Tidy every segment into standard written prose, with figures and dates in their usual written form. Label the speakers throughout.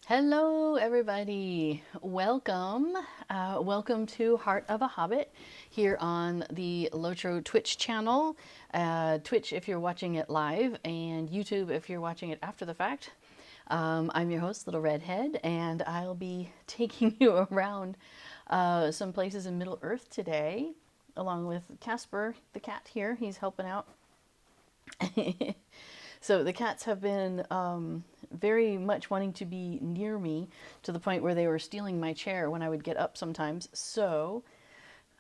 Speaker 1: Hello, everybody. Welcome. Welcome to Heart of a Hobbit here on the Lotro Twitch channel. Twitch if you're watching it live, and YouTube if you're watching it after the fact. I'm your host, Little Redhead, and I'll be taking you around some places in Middle Earth today, along with Casper, the cat here. He's helping out. So the cats have been very much wanting to be near me to the point where they were stealing my chair when I would get up sometimes. So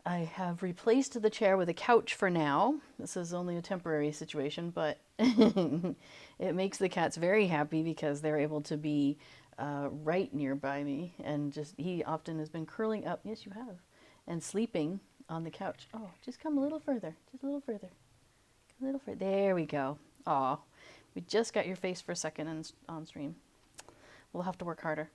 Speaker 1: I have replaced the chair with a couch for now. This is only a temporary situation, but it makes the cats very happy because they're able to be right nearby me. And he often has been curling up, yes, you have, and sleeping on the couch. Oh, just come a little further, just a little further. A little further. There we go. Aw, we just got your face for a second on stream. We'll have to work harder.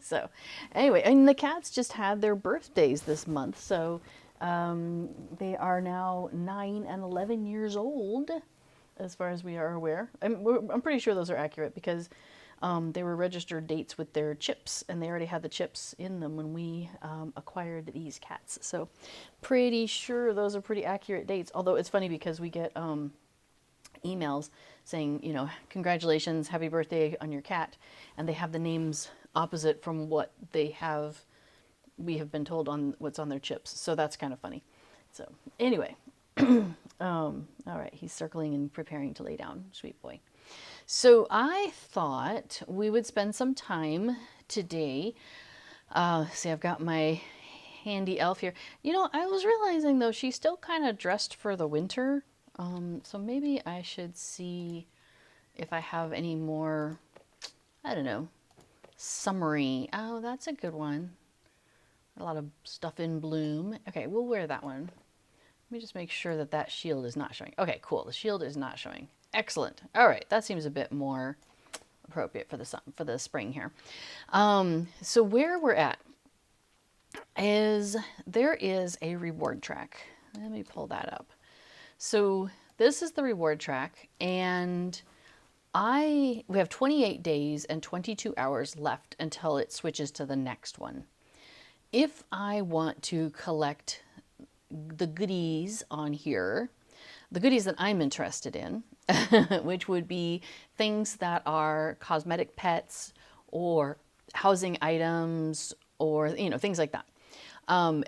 Speaker 1: So, anyway, and the cats just had their birthdays this month, so they are now 9 and 11 years old, as far as we are aware. I'm pretty sure those are accurate because they were registered dates with their chips, and they already had the chips in them when we acquired these cats. So, pretty sure those are pretty accurate dates. Although it's funny because we get emails saying, you know, congratulations, happy birthday on your cat, and they have the names opposite from what we have been told on what's on their chips. So that's kind of funny. So anyway, all right, he's circling and preparing to lay down, sweet boy. So I thought we would spend some time today. See, I've got my handy elf here. You know, I was realizing though, she's still kind of dressed for the winter. So maybe I should see if I have any more, I don't know, summery. Oh, that's a good one. A lot of stuff in bloom. Okay, we'll wear that one. Let me just make sure that that shield is not showing. Okay, cool. The shield is not showing. Excellent. All right, that seems a bit more appropriate for the spring here. So where we're at is there is a reward track. Let me pull that up. So this is the reward track, and we have 28 days and 22 hours left until it switches to the next one. If I want to collect the goodies on here, the goodies that I'm interested in, which would be things that are cosmetic pets or housing items or, you know, things like that.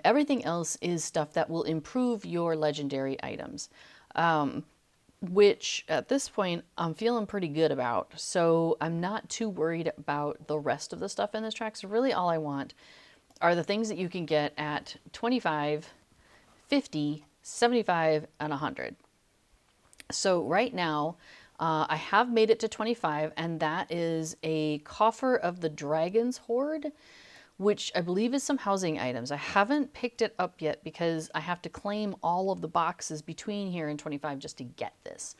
Speaker 1: Everything else is stuff that will improve your legendary items, which at this point I'm feeling pretty good about. So I'm not too worried about the rest of the stuff in this track. So really all I want are the things that you can get at 25, 50, 75, and 100. So right now, I have made it to 25, and that is a Coffer of the Dragon's Hoard, which I believe is some housing items. I haven't picked it up yet because I have to claim all of the boxes between here and 25 just to get this.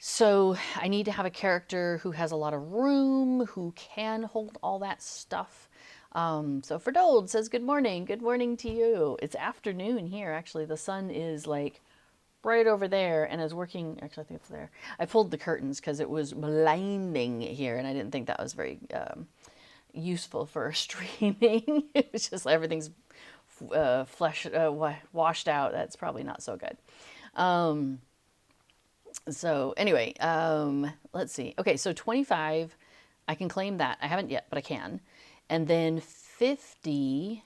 Speaker 1: So I need to have a character who has a lot of room, who can hold all that stuff. So Ferdold says, good morning. Good morning to you. It's afternoon here, actually. The sun is like right over there and is working. Actually, I think it's there. I pulled the curtains because it was blinding here, and I didn't think that was very useful for streaming. It was just everything's washed out. That's probably not so good. So anyway, let's see. Okay, so 25, I can claim that. I haven't yet, but I can. And then 50,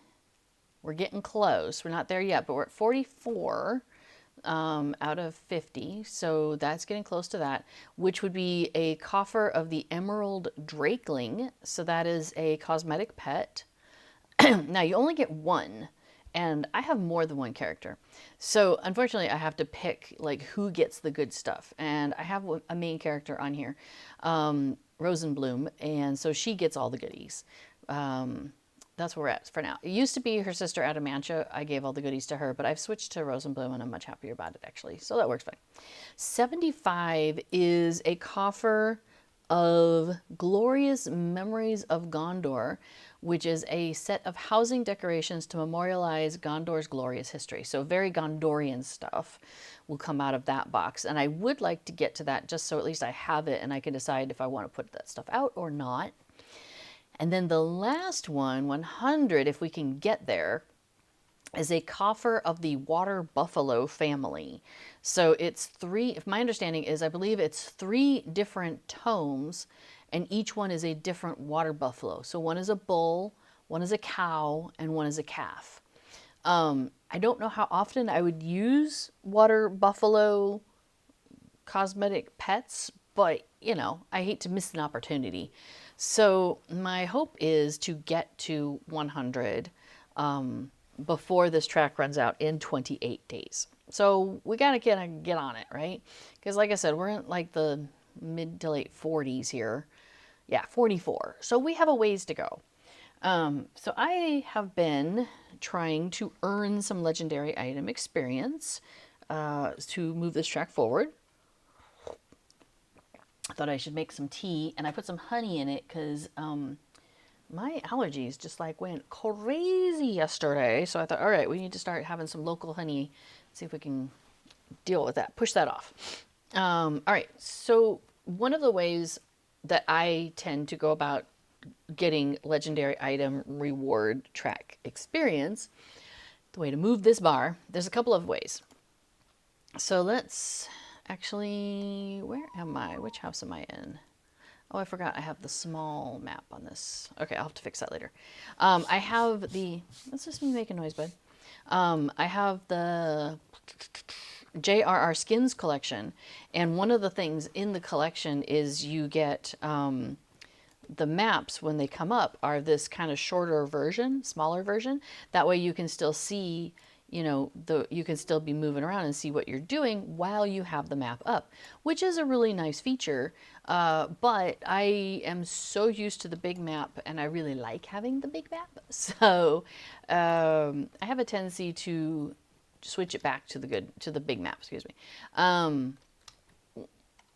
Speaker 1: we're getting close. We're not there yet, but we're at 44 out of 50. So that's getting close to that, which would be a Coffer of the Emerald Drakeling. So that is a cosmetic pet. Now you only get one, and I have more than one character. So unfortunately I have to pick like who gets the good stuff. And I have a main character on here, Rosenbloom, and so she gets all the goodies. That's where we're at for now. It used to be her sister Adamantia. I gave all the goodies to her, but I've switched to Rosenbloom and I'm much happier about it actually. So that works fine. 75 is a Coffer of Glorious Memories of Gondor, which is a set of housing decorations to memorialize Gondor's glorious history. So very Gondorian stuff will come out of that box. And I would like to get to that just so at least I have it and I can decide if I want to put that stuff out or not. And then the last one, 100, if we can get there, is a coffer of the water buffalo family. So it's three, if my understanding is, I believe it's three different tomes, and each one is a different water buffalo. So one is a bull, one is a cow, and one is a calf. I don't know how often I would use water buffalo cosmetic pets, but you know, I hate to miss an opportunity. So my hope is to get to 100 before this track runs out in 28 days. So we gotta get on it, right? Because like I said, we're in like the mid to late 40s here. Yeah, 44. So we have a ways to go. So I have been trying to earn some legendary item experience to move this track forward. I thought I should make some tea, and I put some honey in it because my allergies just like went crazy yesterday. So I thought, all right, we need to start having some local honey, see if we can deal with that, push that off. All right, so one of the ways that I tend to go about getting legendary item reward track experience, the way to move this bar, there's a couple of ways. So let's actually, where am I? Which house am I in? Oh, I forgot I have the small map on this. Okay, I'll have to fix that later. I have the, that's just me making noise, bud. I have the J.R.R. Skins collection, and one of the things in the collection is you get the maps when they come up are this kind of shorter version, smaller version. That way you can still see, you know, you can still be moving around and see what you're doing while you have the map up, which is a really nice feature. But I am so used to the big map, and I really like having the big map. So I have a tendency to switch it back to the big map, excuse me.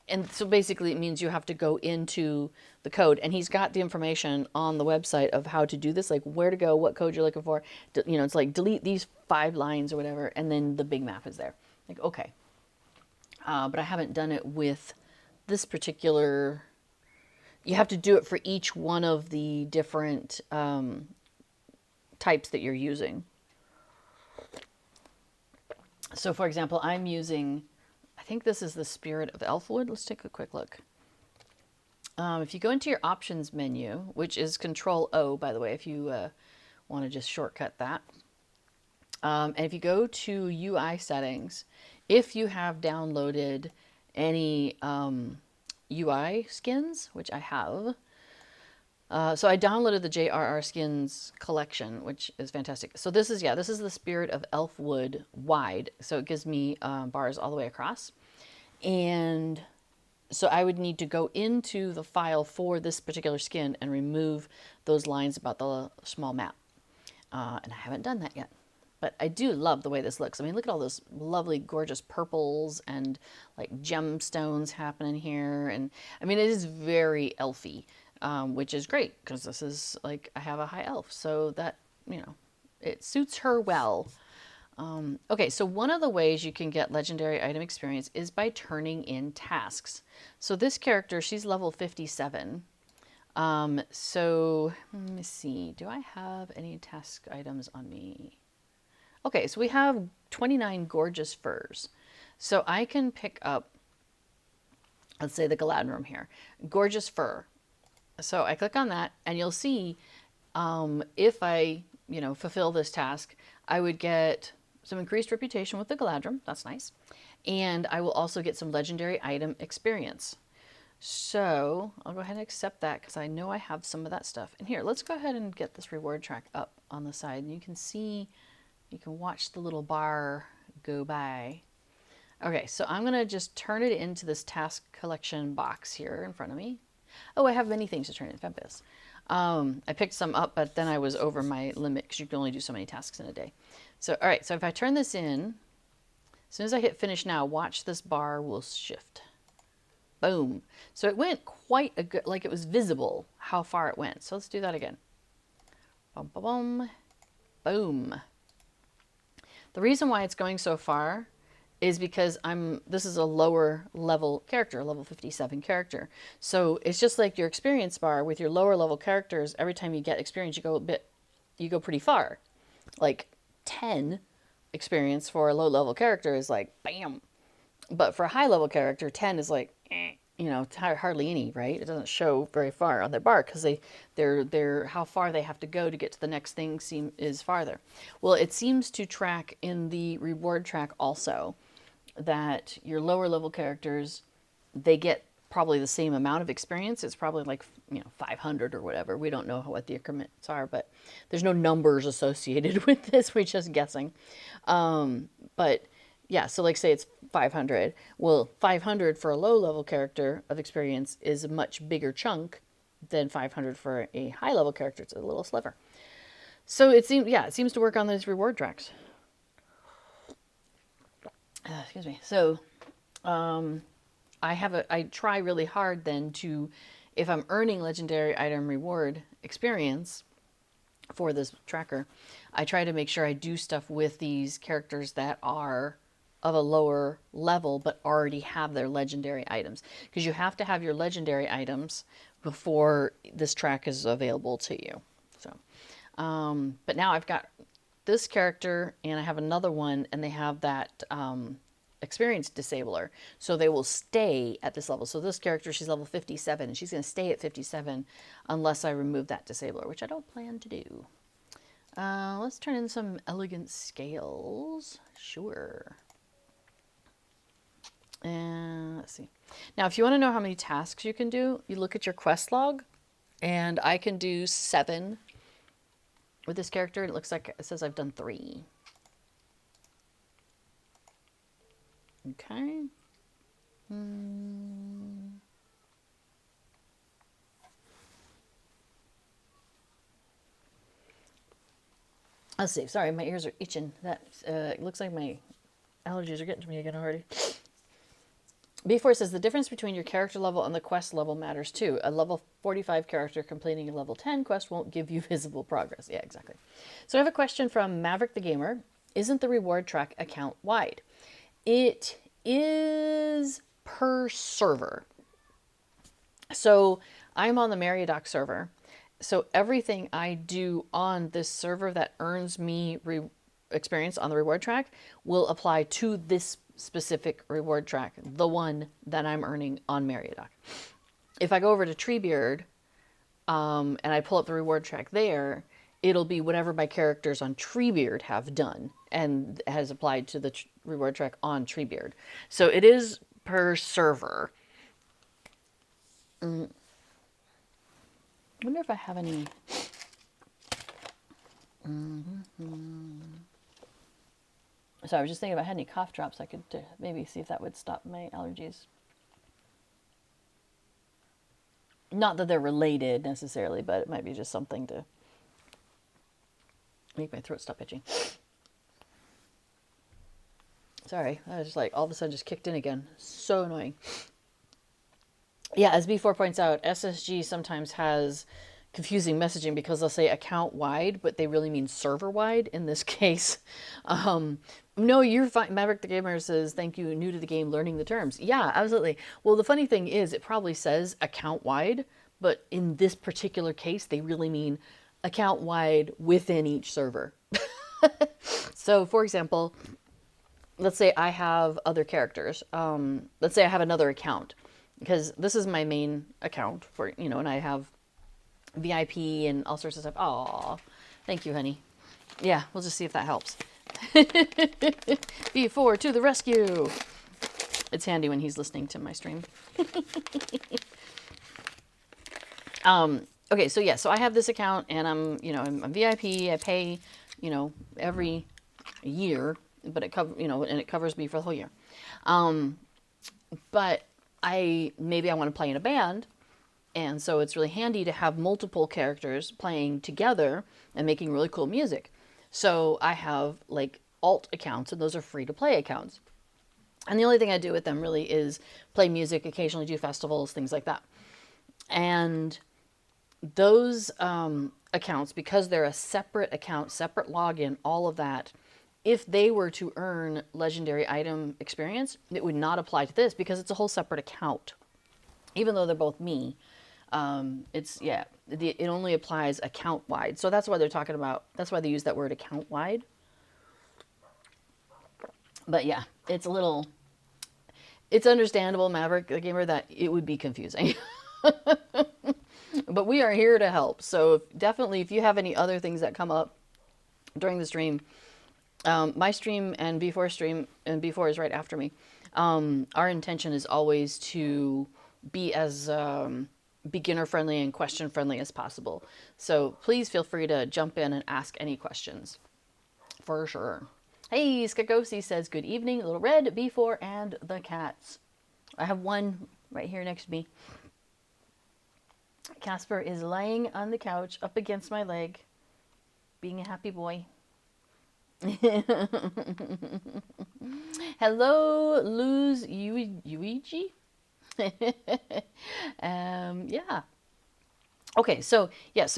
Speaker 1: And so basically it means you have to go into the code, and he's got the information on the website of how to do this, like where to go, what code you're looking for. You know, it's like delete these 5 lines or whatever, and then the big map is there. Like, okay. But I haven't done it with this particular, you have to do it for each one of the different types that you're using. So for example, I'm using, I think this is the Spirit of Elfwood. Let's take a quick look. If you go into your options menu, which is Control O, by the way, if you want to just shortcut that. And if you go to UI settings, if you have downloaded any UI skins, which I have, so I downloaded the J.R.R. Skins collection, which is fantastic. So this is, yeah, this is the Spirit of Elfwood wide. So it gives me bars all the way across. And so I would need to go into the file for this particular skin and remove those lines about the small map. And I haven't done that yet. But I do love the way this looks. I mean, look at all those lovely, gorgeous purples and like gemstones happening here. And I mean, it is very elfy, which is great because this is like, I have a high elf. So that, you know, it suits her well. Okay, so one of the ways you can get legendary item experience is by turning in tasks. So this character, she's level 57. So let me see, do I have any task items on me? Okay, so we have 29 gorgeous furs. So I can pick up, let's say the Galadrim here, gorgeous fur. So I click on that, and you'll see if I, you know, fulfill this task, I would get some increased reputation with the Galadrim. That's nice. And I will also get some legendary item experience. So I'll go ahead and accept that because I know I have some of that stuff. And here, let's go ahead and get this reward track up on the side. And you can see, you can watch the little bar go by. Okay, so I'm going to just turn it into this task collection box here in front of me. Oh, I have many things to turn in. Fabulous. I picked some up, but then I was over my limit because you can only do so many tasks in a day. So, all right, so if I turn this in, as soon as I hit finish now, watch this bar will shift. Boom. So it went quite a good, like it was visible how far it went. So let's do that again. Bum, bum, bum. Boom. The reason why it's going so far is because this is a lower level character, a level 57 character. So it's just like your experience bar with your lower level characters. Every time you get experience, you go pretty far. Like 10 experience for a low level character is like bam. But for a high level character, 10 is like, hardly any, right? It doesn't show very far on their bar because they're how far they have to go to get to the next thing is farther. Well, it seems to track in the reward track also that your lower level characters, they get probably the same amount of experience. It's probably like 500 or whatever. We don't know what the increments are, but there's no numbers associated with this. We're just guessing. But yeah, so like say it's 500. Well, 500 for a low level character of experience is a much bigger chunk than 500 for a high level character. It's a little sliver. So it seems to work on those reward tracks. Excuse me. So I try really hard then to, if I'm earning legendary item reward experience for this tracker, I try to make sure I do stuff with these characters that are of a lower level but already have their legendary items, because you have to have your legendary items before this track is available to you. So but now I've got this character and I have another one, and they have that experience disabler, so they will stay at this level. So this character, she's level 57, and she's going to stay at 57 unless I remove that disabler, which I don't plan to do. Let's turn in some elegant scales. Sure. And let's see. Now, if you want to know how many tasks you can do, you look at your quest log, and I can do 7 with this character. It looks like it says I've done 3. Okay. Let's see. Sorry, my ears are itching. That looks like my allergies are getting to me again already. B4 says the difference between your character level and the quest level matters too. A level 45 character completing a level 10 quest won't give you visible progress. Yeah, exactly. So I have a question from Maverick the Gamer. Isn't the reward track account wide? It is per server. So I'm on the Meriadoc server. So everything I do on this server that earns me experience on the reward track will apply to this specific reward track, the one that I'm earning on Meriadoc. If I go over to Treebeard and I pull up the reward track there, it'll be whatever my characters on Treebeard have done and has applied to the reward track on Treebeard. So it is per server. I wonder if I have any... So I was just thinking if I had any cough drops, I could maybe see if that would stop my allergies. Not that they're related necessarily, but it might be just something to make my throat stop itching. Sorry, I was just like, all of a sudden just kicked in again. So annoying. Yeah, as B4 points out, SSG sometimes has confusing messaging because they'll say account wide, but they really mean server wide in this case. No, you're fine. Maverick the Gamer says, thank you, new to the game, learning the terms. Yeah, absolutely. Well, the funny thing is, it probably says account wide, but in this particular case, they really mean account wide within each server. So, for example, let's say I have other characters. Let's say I have another account, because this is my main account for, and I have VIP and all sorts of stuff. Aw, thank you, honey. Yeah, we'll just see if that helps. B4 to the rescue. It's handy when he's listening to my stream. Okay, so yeah, so I have this account and I'm VIP. I pay, every year, but it covers me for the whole year. But maybe I want to play in a band. And so it's really handy to have multiple characters playing together and making really cool music. So I have like alt accounts, and those are free to play accounts. And the only thing I do with them really is play music, occasionally do festivals, things like that. And those accounts, because they're a separate account, separate login, all of that, if they were to earn legendary item experience, it would not apply to this because it's a whole separate account. Even though they're both me, it only applies account wide. So that's why they're talking about, that's why they use that word account wide. But yeah, it's understandable, Maverick, the gamer, that it would be confusing. But we are here to help. So definitely, if you have any other things that come up during the stream, my stream and B4 stream, and B4 is right after me, our intention is always to be as beginner friendly and question friendly as possible. So please feel free to jump in and ask any questions for sure. Hey, Skagosi says, good evening, Little Red, B4, and the cats. I have one right here next to me. Casper is lying on the couch up against my leg, being a happy boy. Hello, Luz Yuichi. Yeah. Okay, so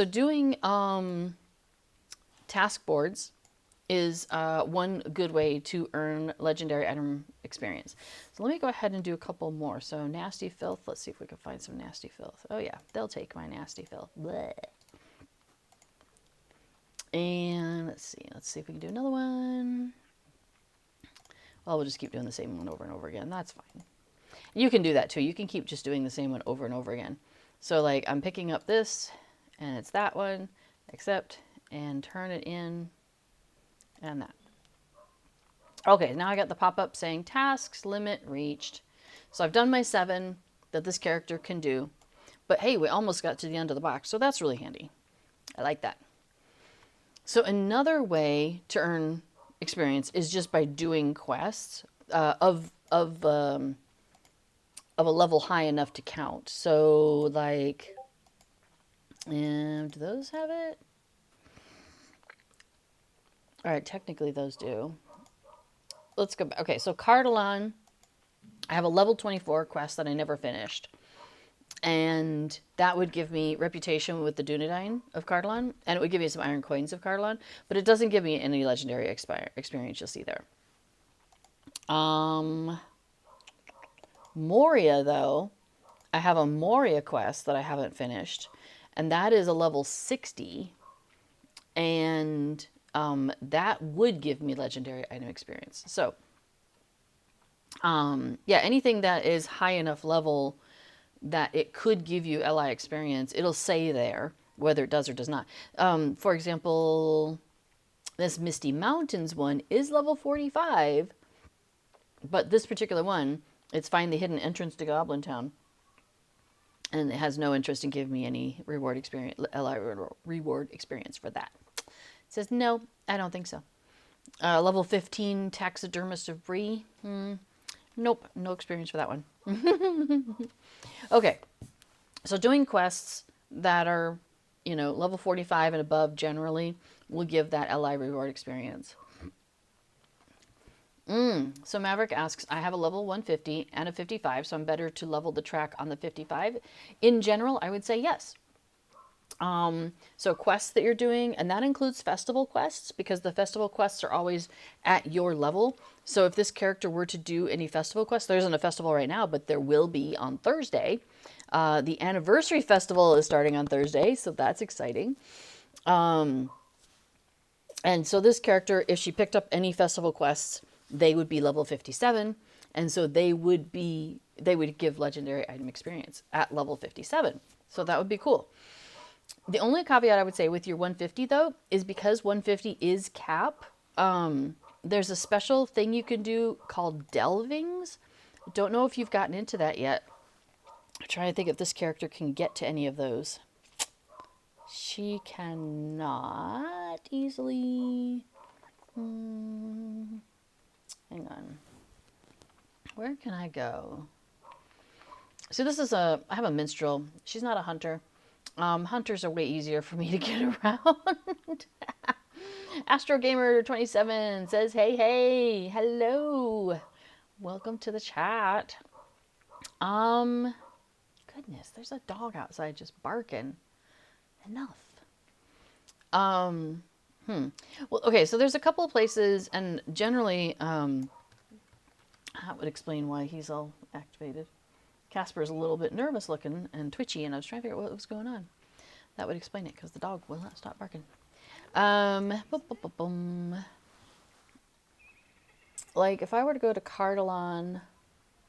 Speaker 1: doing task boards is one good way to earn legendary item experience. So let me go ahead and do a couple more. So nasty filth. Let's see if we can find some nasty filth. Oh yeah, they'll take my nasty filth. Blech. And let's see if we can do another one. Well, we'll just keep doing the same one over and over again. That's fine. You can do that too. You can keep just doing the same one over and over again. So like I'm picking up this and it's that one, accept and turn it in and that. Okay, now I got the pop-up saying tasks limit reached. So I've done my 7 that this character can do. But hey, we almost got to the end of the box, so that's really handy. I like that. So another way to earn experience is just by doing quests of a level high enough to count. So like, do those have it? All right, technically those do. Let's go back. Okay, so Cardalon, I have a level 24 quest that I never finished. And that would give me reputation with the Dunedain of Cardalon, and it would give me some iron coins of Cardalon, but it doesn't give me any legendary experience, you'll see there. Moria, though, I have a Moria quest that I haven't finished, and that is a level 60, and that would give me legendary item experience. So, yeah, anything that is high enough level that it could give you LI experience, it'll say there whether it does or does not. For example, this Misty Mountains one is level 45, but this particular one, it's find the hidden entrance to Goblin Town, and it has no interest in giving me any reward experience, LI reward experience for that. It says, no, I don't think so. Level 15 Taxidermist of Bree. Nope, no experience for that one. Okay, so doing quests that are, level 45 and above generally will give that LI reward experience. So Maverick asks, I have a level 150 and a 55, so I'm better to level the track on the 55. In general, I would say yes. So quests that you're doing, and that includes festival quests, because the festival quests are always at your level. So if this character were to do any festival quests, there isn't a festival right now, but there will be on Thursday. The anniversary festival is starting on Thursday, so that's exciting. And so this character, if she picked up any festival quests, they would be level 57, and so they would give legendary item experience at level 57. So that would be cool. The only caveat I would say with your 150, though, is because 150 is cap, there's a special thing you can do called delvings. Don't know if you've gotten into that yet. I'm trying to think if this character can get to any of those. She cannot easily. Hang on. Where can I go? So this is I have a minstrel. She's not a hunter. Hunters are way easier for me to get around. AstroGamer27 says, hey, hello. Welcome to the chat. Goodness, there's a dog outside just barking. Enough. Well, okay, so there's a couple of places, and generally, that would explain why he's all activated. Casper's a little bit nervous looking and twitchy, and I was trying to figure out what was going on. That would explain it, because the dog will not stop barking. Boom, boom, boom, boom. Like, if I were to go to Cardalon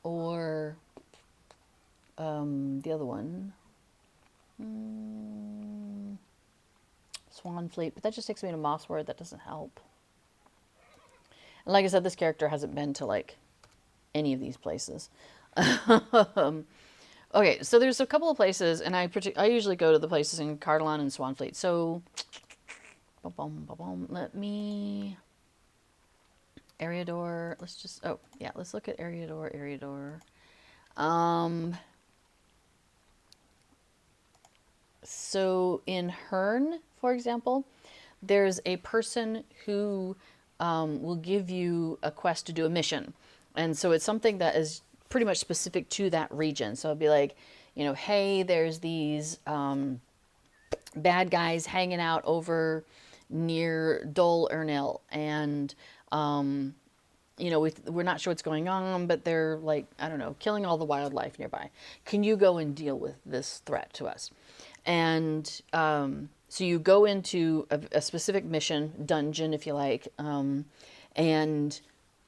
Speaker 1: or the other one, Swan Fleet, but that just takes me to Mossward. That doesn't help. And like I said, this character hasn't been to, like, any of these places. Okay, so there's a couple of places, and I usually go to the places in Cardalon and Swanfleet. So, let me... Eriador, let's just... Oh, yeah, let's look at Eriador. So, in Hern, for example, there's a person who will give you a quest to do a mission. And so it's something that is pretty much specific to that region. So it'd be like, you know, hey, there's these bad guys hanging out over near Dol Ernil, and you know, we're not sure what's going on, but they're, like, I don't know, killing all the wildlife nearby. Can you go and deal with this threat to us? And so you go into a specific mission, dungeon, if you like, and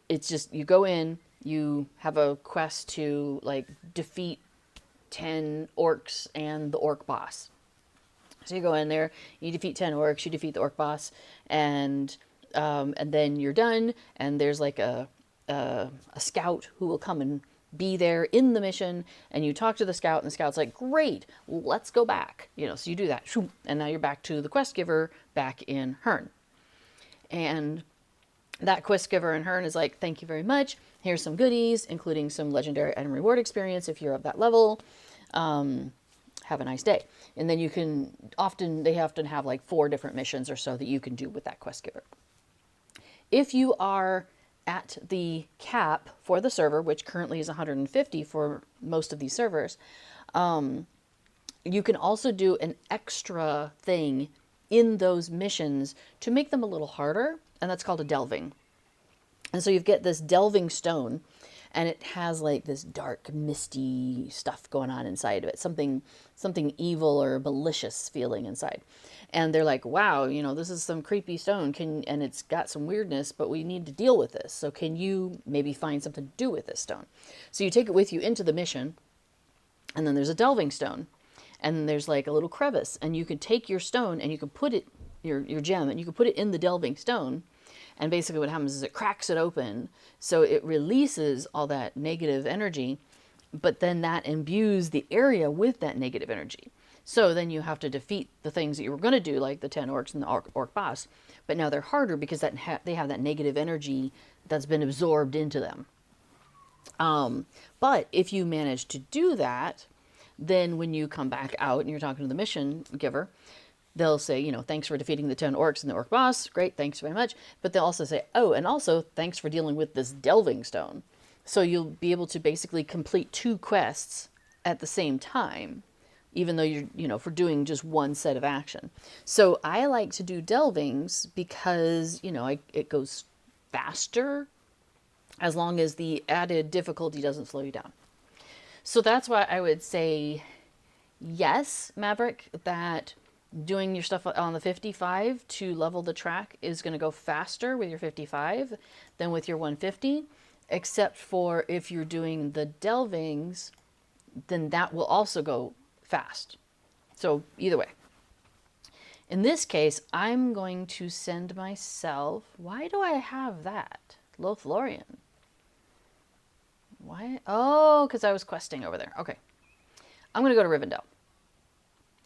Speaker 1: it's just, you go in, you have a quest to, like, defeat 10 orcs and the orc boss. So you go in there, you defeat 10 orcs, you defeat the orc boss, and then you're done, and there's, like, a scout who will come and be there in the mission, and you talk to the scout, and the scout's like, great, let's go back. You know, so you do that, and now you're back to the quest giver back in Hern. And that quest giver in Hern is like, thank you very much. Here's some goodies, including some legendary item reward experience if you're of that level. Have a nice day. And then you can they often have like 4 different missions or so that you can do with that quest giver. If you are at the cap for the server, which currently is 150 for most of these servers, you can also do an extra thing in those missions to make them a little harder, and that's called a delving. And so you get this delving stone, and it has like this dark, misty stuff going on inside of it, something evil or malicious feeling inside. And they're like, wow, you know, this is some creepy stone, and it's got some weirdness, but we need to deal with this. So can you maybe find something to do with this stone? So you take it with you into the mission, and then there's a delving stone, and there's like a little crevice, and you can take your stone and you can put it, your gem, and you can put it in the delving stone. And basically what happens is it cracks it open, so it releases all that negative energy, but then that imbues the area with that negative energy. So then you have to defeat the things that you were going to do, like the 10 orcs and the orc boss, but now they're harder because they have that negative energy that's been absorbed into them. But if you manage to do that, then when you come back out and you're talking to the mission giver, they'll say, you know, thanks for defeating the 10 orcs and the orc boss. Great, thanks very much. But they'll also say, oh, and also thanks for dealing with this delving stone. So you'll be able to basically complete 2 quests at the same time, even though you're, you know, for doing just one set of action. So I like to do delvings because, you know, it goes faster as long as the added difficulty doesn't slow you down. So that's why I would say, yes, Maverick, that doing your stuff on the 55 to level the track is going to go faster with your 55 than with your 150, except for if you're doing the delvings, then that will also go fast. So either way. In this case, I'm going to send myself... Why do I have that? Lothlorien. Why? Oh, because I was questing over there. Okay. I'm going to go to Rivendell.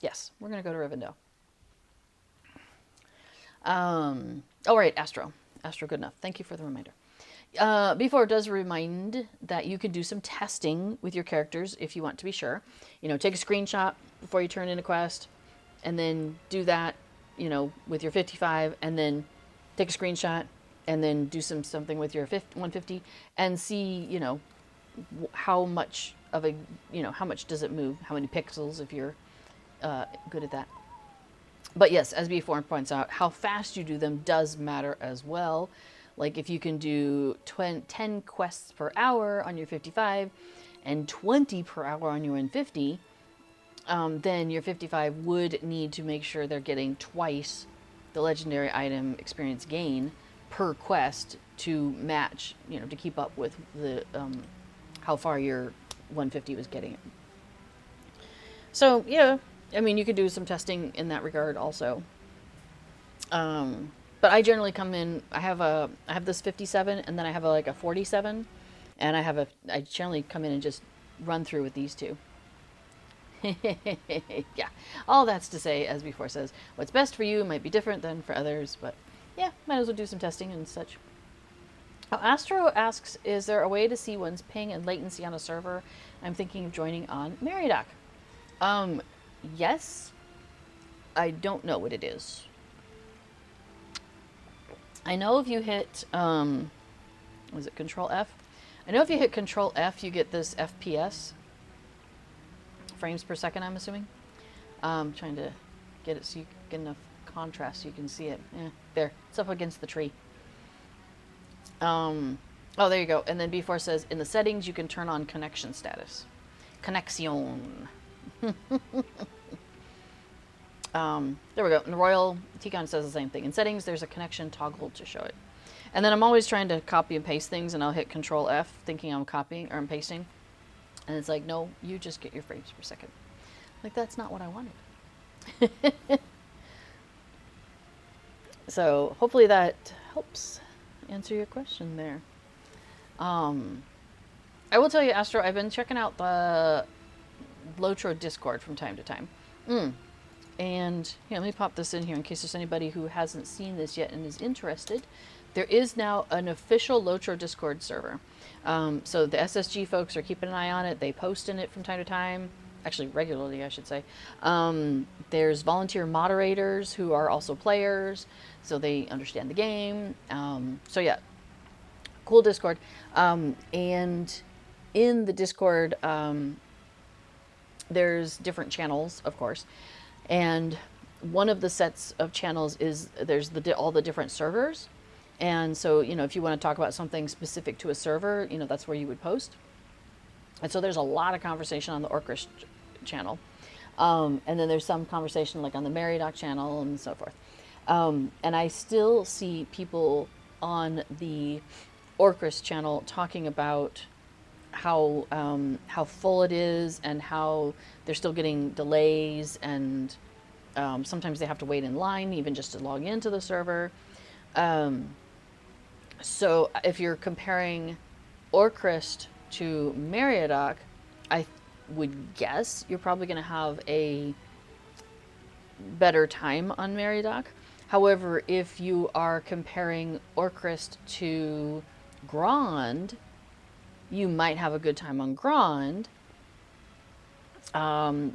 Speaker 1: Yes, we're going to go to Rivendell. Oh, right, Astro. Astro, good enough. Thank you for the reminder. Before, it does remind that you can do some testing with your characters if you want to be sure. You know, take a screenshot before you turn in a quest, and then do that, you know, with your 55, and then take a screenshot, and then do something with your 150, and see, you know, how much of a, you know, how much does it move, how many pixels if you're good at that. But yes, as B4 points out, how fast you do them does matter as well. Like if you can do 10 quests per hour on your 55 and 20 per hour on your N50, then your 55 would need to make sure they're getting twice the legendary item experience gain per quest to match, to keep up with the how far your 150 was getting it. So yeah, I mean, you could do some testing in that regard also. But I generally come in. I have this 57, and then I have like a 47, and I generally come in and just run through with these two. Yeah, all that's to say, as before says, what's best for you might be different than for others, but yeah, might as well do some testing and such. Astro asks, is there a way to see one's ping and latency on a server? I'm thinking of joining on Meriadoc. Yes. I don't know what it is. I know if you hit, was it Control F? I know if you hit Control F, you get this FPS. Frames per second, I'm assuming. Trying to get it so you get enough contrast so you can see it. Yeah, there. It's up against the tree. Oh, there you go. And then B4 says, in the settings, you can turn on connection status. Connexion. There we go. And Royal Ticon says the same thing. In settings, there's a connection toggle to show it. And then I'm always trying to copy and paste things, and I'll hit Control F, thinking I'm copying or I'm pasting. And it's like, no, you just get your frames per second. Like, that's not what I wanted. So hopefully that helps answer your question there. I will tell you, Astro, I've been checking out the Lotro Discord from time to time. And let me pop this in here in case there's anybody who hasn't seen this yet and is interested. There is now an official Lotro Discord server. So the SSG folks are keeping an eye on it. They post in it from time to time. Actually, regularly, I should say. There's volunteer moderators who are also players, so they understand the game. So yeah, cool Discord. And in the Discord, there's different channels, of course. And one of the sets of channels is there's all the different servers. And so, if you want to talk about something specific to a server, that's where you would post. And so there's a lot of conversation on the Orcrist channel. And then there's some conversation like on the Meriadoc channel and so forth. And I still see people on the Orcrist channel talking about how full it is and how they're still getting delays, and sometimes they have to wait in line even just to log into the server. So if you're comparing Orcrist to Meriadoc, I would guess you're probably going to have a better time on Meriadoc. However, if you are comparing Orcrist to Grand, you might have a good time on Grand,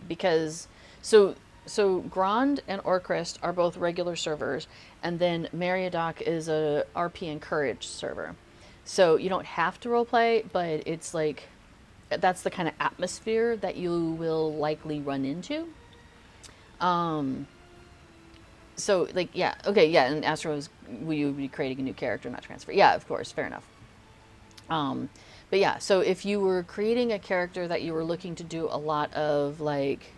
Speaker 1: because so Grand and Orcrist are both regular servers, and then Meriadoc is a RP encouraged server. So you don't have to roleplay, but it's like that's the kind of atmosphere that you will likely run into. So like, yeah, okay, yeah, and Astro is, will you be creating a new character, not transfer? Yeah, of course, fair enough. But yeah, so if you were creating a character that you were looking to do a lot of like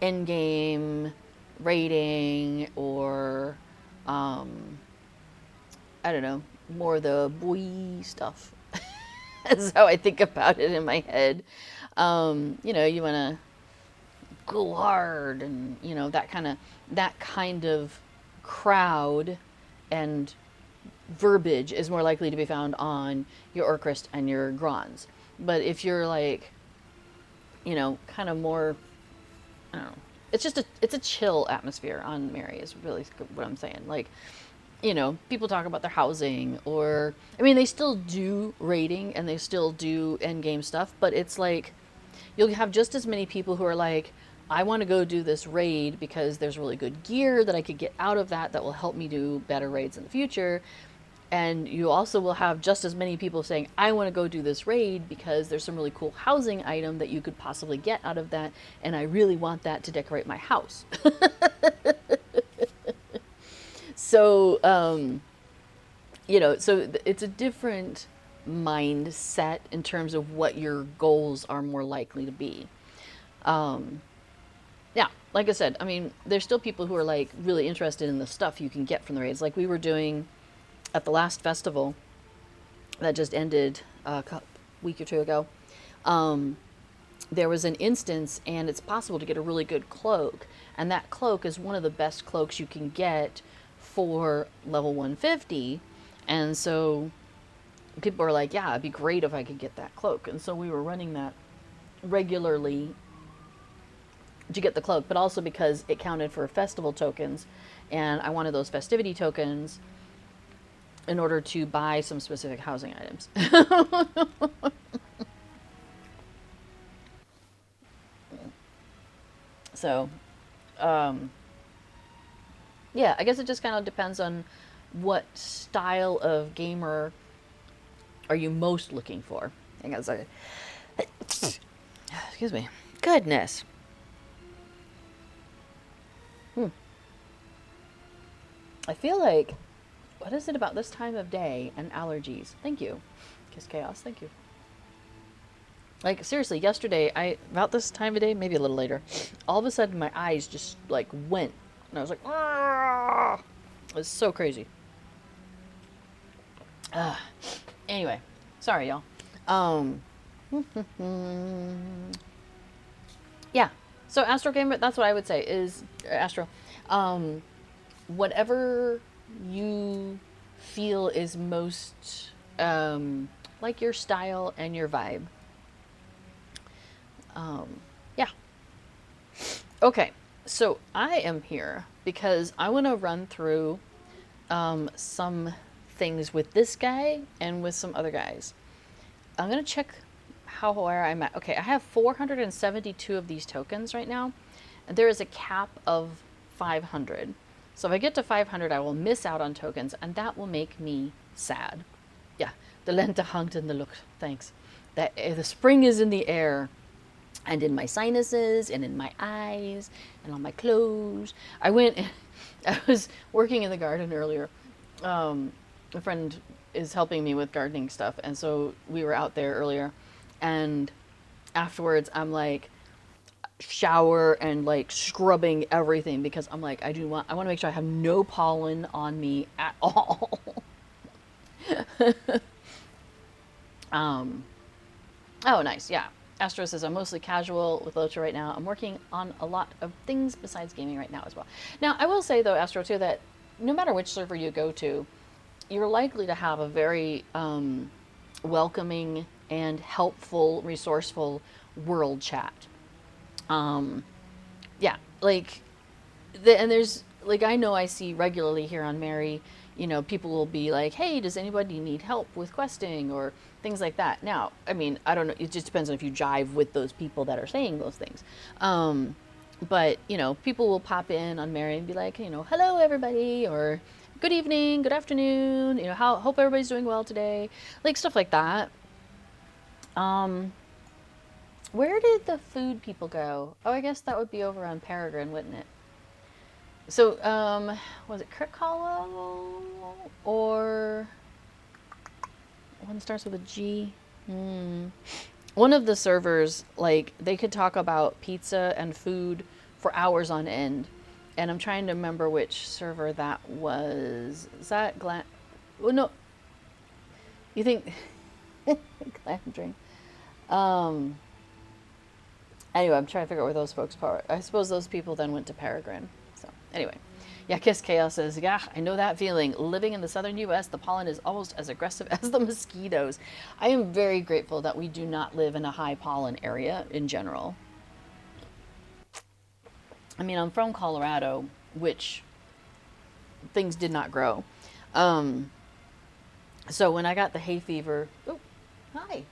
Speaker 1: endgame raiding or I don't know, more the boy stuff. That's how I think about it in my head. You want to go hard and that kind of crowd and verbiage is more likely to be found on your Orcrist and your Grands. But if you're like, kind of more, I don't know, it's a chill atmosphere on Mary is really what I'm saying. Like, people talk about their housing, or, I mean, they still do raiding and they still do endgame stuff, but it's like, you'll have just as many people who are like, I want to go do this raid because there's really good gear that I could get out of that will help me do better raids in the future. And you also will have just as many people saying, I want to go do this raid because there's some really cool housing item that you could possibly get out of that, and I really want that to decorate my house. So, so it's a different mindset in terms of what your goals are more likely to be. Um, yeah, like I said, I mean, there's still people who are like really interested in the stuff you can get from the raids. Like we were doing at the last festival that just ended a week or two ago. Um, there was an instance, and it's possible to get a really good cloak, and that cloak is one of the best cloaks you can get for level 150. And so people are like, yeah, it'd be great if I could get that cloak. And so we were running that regularly to get the cloak, but also because it counted for festival tokens, and I wanted those festivity tokens in order to buy some specific housing items. So, um, yeah, I guess it just kind of depends on what style of gamer are you most looking for. Hang on a second. Excuse me. Goodness. I feel like, what is it about this time of day and allergies? Thank you. Kiss Chaos, thank you. Like, seriously, yesterday, about this time of day, maybe a little later, all of a sudden my eyes just, like, went. And I was like, ah! It was so crazy. Anyway, sorry, y'all. Yeah. So Astro Gamer, that's what I would say is Astro. Whatever you feel is most like your style and your vibe. Yeah. Okay. So I am here because I want to run through some things with this guy and with some other guys. I'm going to check where I'm at. Okay, I have 472 of these tokens right now, and there is a cap of 500. So if I get to 500, I will miss out on tokens, and that will make me sad. Yeah, the lente hangt in the lucht. Thanks. That the spring is in the air, and in my sinuses, and in my eyes, and on my clothes. I was working in the garden earlier. A friend is helping me with gardening stuff, and so we were out there earlier, and afterwards I'm like shower and like scrubbing everything because I'm like I want to make sure I have no pollen on me at all. Oh nice, yeah. Astro says I'm mostly casual with Locha right now. I'm working on a lot of things besides gaming right now as well. Now I will say though, Astro, too, that no matter which server you go to, you're likely to have a very welcoming and helpful, resourceful world chat. Yeah, like, and there's, like, I know I see regularly here on Mary, people will be like, hey, does anybody need help with questing or things like that. Now, I mean, I don't know, it just depends on if you jive with those people that are saying those things. But, people will pop in on Mary and be like, hello, everybody, or good evening, good afternoon, hope everybody's doing well today, like stuff like that. Where did the food people go? Oh, I guess that would be over on Peregrine, wouldn't it? So, was it Kirk Hollow or one starts with a G? One of the servers, like, they could talk about pizza and food for hours on end. And I'm trying to remember which server that was. Is that Oh, no. You think... Glamdring. Anyway, I'm trying to figure out where those folks are. I suppose those people then went to Peregrine. So, anyway. Yeah, Kiss Chaos says, yeah, I know that feeling. Living in the southern U.S., the pollen is almost as aggressive as the mosquitoes. I am very grateful that we do not live in a high pollen area in general. I mean, I'm from Colorado, which things did not grow. So when I got the hay fever, oh, hi.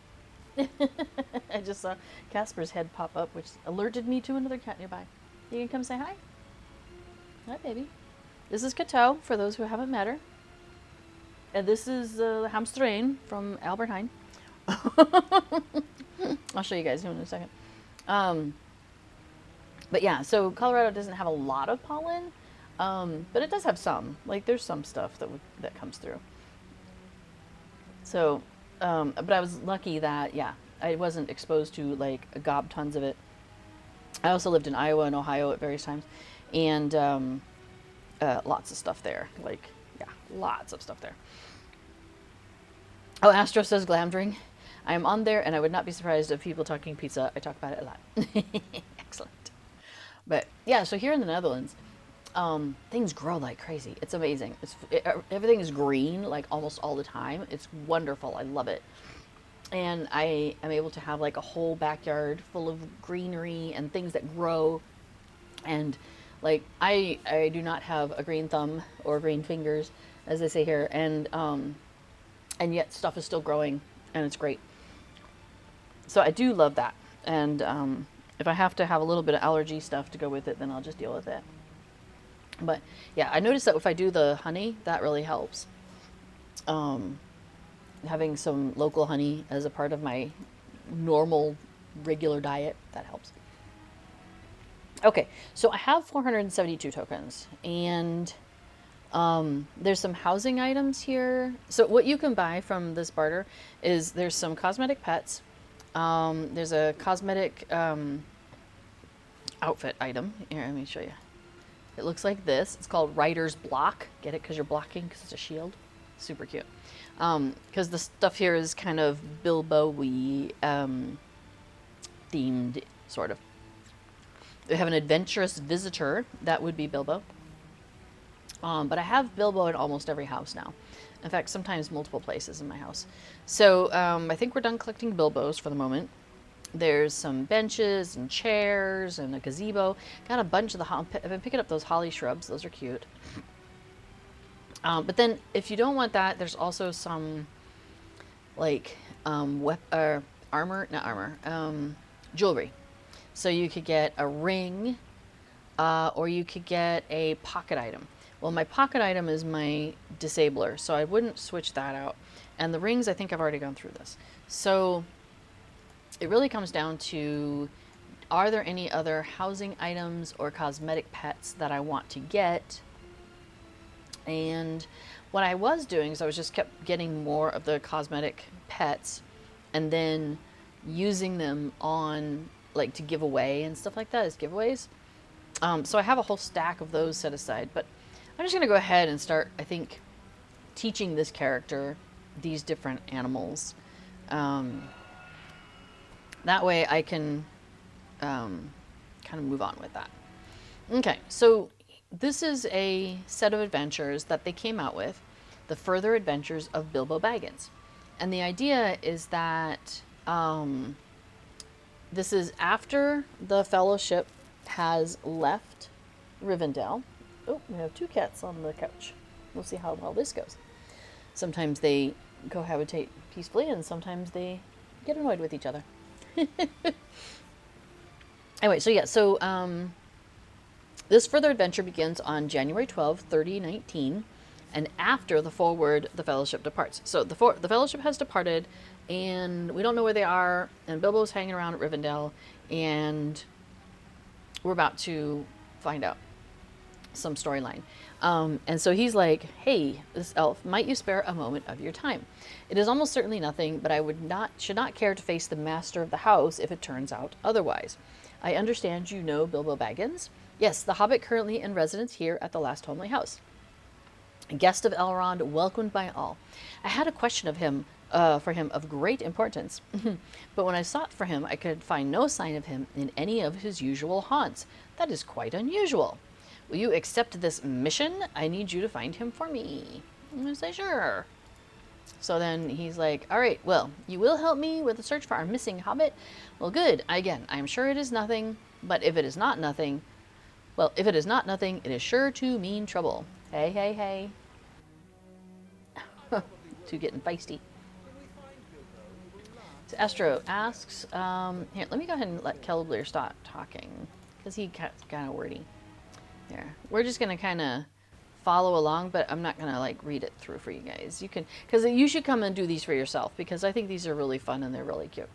Speaker 1: I just saw Casper's head pop up, which alerted me to another cat nearby. You can come say hi. Hi, baby. This is Cato, for those who haven't met her. And this is Hamstrain from Albert Heijn. I'll show you guys in a second. But yeah, so Colorado doesn't have a lot of pollen. But it does have some. Like there's some stuff that comes through. So, but I was lucky that yeah, I wasn't exposed to like a gob tons of it. I also lived in Iowa and Ohio at various times, and lots of stuff there. Like yeah, lots of stuff there. Oh, Astro says glamdring. I am on there, and I would not be surprised if people talking pizza. I talk about it a lot. Excellent. But yeah, so here in the Netherlands, things grow like crazy. It's amazing. Everything is green like almost all the time. It's wonderful. I love it. And I am able to have like a whole backyard full of greenery and things that grow. And like I do not have a green thumb or green fingers, as they say here, and yet stuff is still growing, and it's great. So I do love that. And if I have to have a little bit of allergy stuff to go with it, then I'll just deal with it. But yeah, I noticed that if I do the honey, that really helps. Having some local honey as a part of my normal, regular diet, that helps. Okay, so I have 472 tokens, and there's some housing items here. So what you can buy from this barter is there's some cosmetic pets. There's a cosmetic outfit item. Here, let me show you. It looks like this. It's called Rider's Block. Get it? Because you're blocking because it's a shield. Super cute. Because the stuff here is kind of Bilbo-y themed, sort of. We have an adventurous visitor. That would be Bilbo. But I have Bilbo in almost every house now. In fact, sometimes multiple places in my house. So I think we're done collecting Bilbos for the moment. There's some benches and chairs and a gazebo. Got a bunch of the I've been picking up those holly shrubs. Those are cute. But then if you don't want that, there's also some like jewelry. So you could get a ring or you could get a pocket item. Well, my pocket item is my disabler, so I wouldn't switch that out. And the rings, I think I've already gone through this. So it really comes down to, are there any other housing items or cosmetic pets that I want to get? And what I was doing is I was just kept getting more of the cosmetic pets and then using them on like to give away and stuff like that as giveaways. So I have a whole stack of those set aside, but I'm just going to go ahead and start, I think, teaching this character these different animals. That way I can kind of move on with that. Okay, so this is a set of adventures that they came out with, the Further Adventures of Bilbo Baggins. And the idea is that this is after the Fellowship has left Rivendell. Oh, we have two cats on the couch. We'll see how well this goes. Sometimes they cohabitate peacefully, and sometimes they get annoyed with each other. Anyway, so yeah, so this further adventure begins on January 12, 3019, and after the forward, the Fellowship departs. So the Fellowship has departed, and we don't know where they are, and Bilbo's hanging around at Rivendell, and we're about to find out some storyline. And so he's like, hey, this elf, might you spare a moment of your time? It is almost certainly nothing, but I should not care to face the master of the house if it turns out otherwise. I understand you know Bilbo Baggins? Yes, the Hobbit currently in residence here at the last homely house. A guest of Elrond, welcomed by all. I had a question for him of great importance, but when I sought for him, I could find no sign of him in any of his usual haunts. That is quite unusual. Will you accept this mission? I need you to find him for me. I'm going to say, sure. So then he's like, all right, well, you will help me with the search for our missing hobbit? Well, good. Again, I'm sure it is nothing, but if it is not nothing, it is sure to mean trouble. Hey, hey, hey. Two getting feisty. So Astro asks, here, let me go ahead and let Kelbler stop talking, because he got kind of wordy. There. We're just going to kind of follow along, but I'm not going to like read it through for you guys. You can, because you should come and do these for yourself, because I think these are really fun and they're really cute.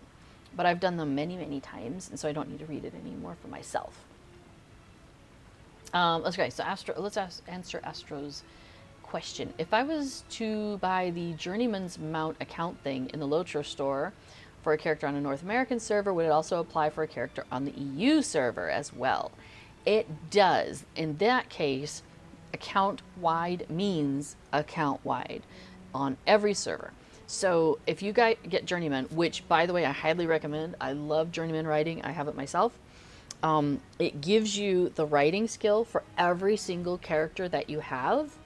Speaker 1: But I've done them many, many times, and so I don't need to read it anymore for myself. Okay, so answer Astro's question. If I was to buy the Journeyman's Mount account thing in the Lotro store for a character on a North American server, would it also apply for a character on the EU server as well? It does. In that case, account wide means account wide on every server. So if you guys get Journeyman, which by the way I highly recommend, I love Journeyman writing, I have it myself. It gives you the writing skill for every single character that you have.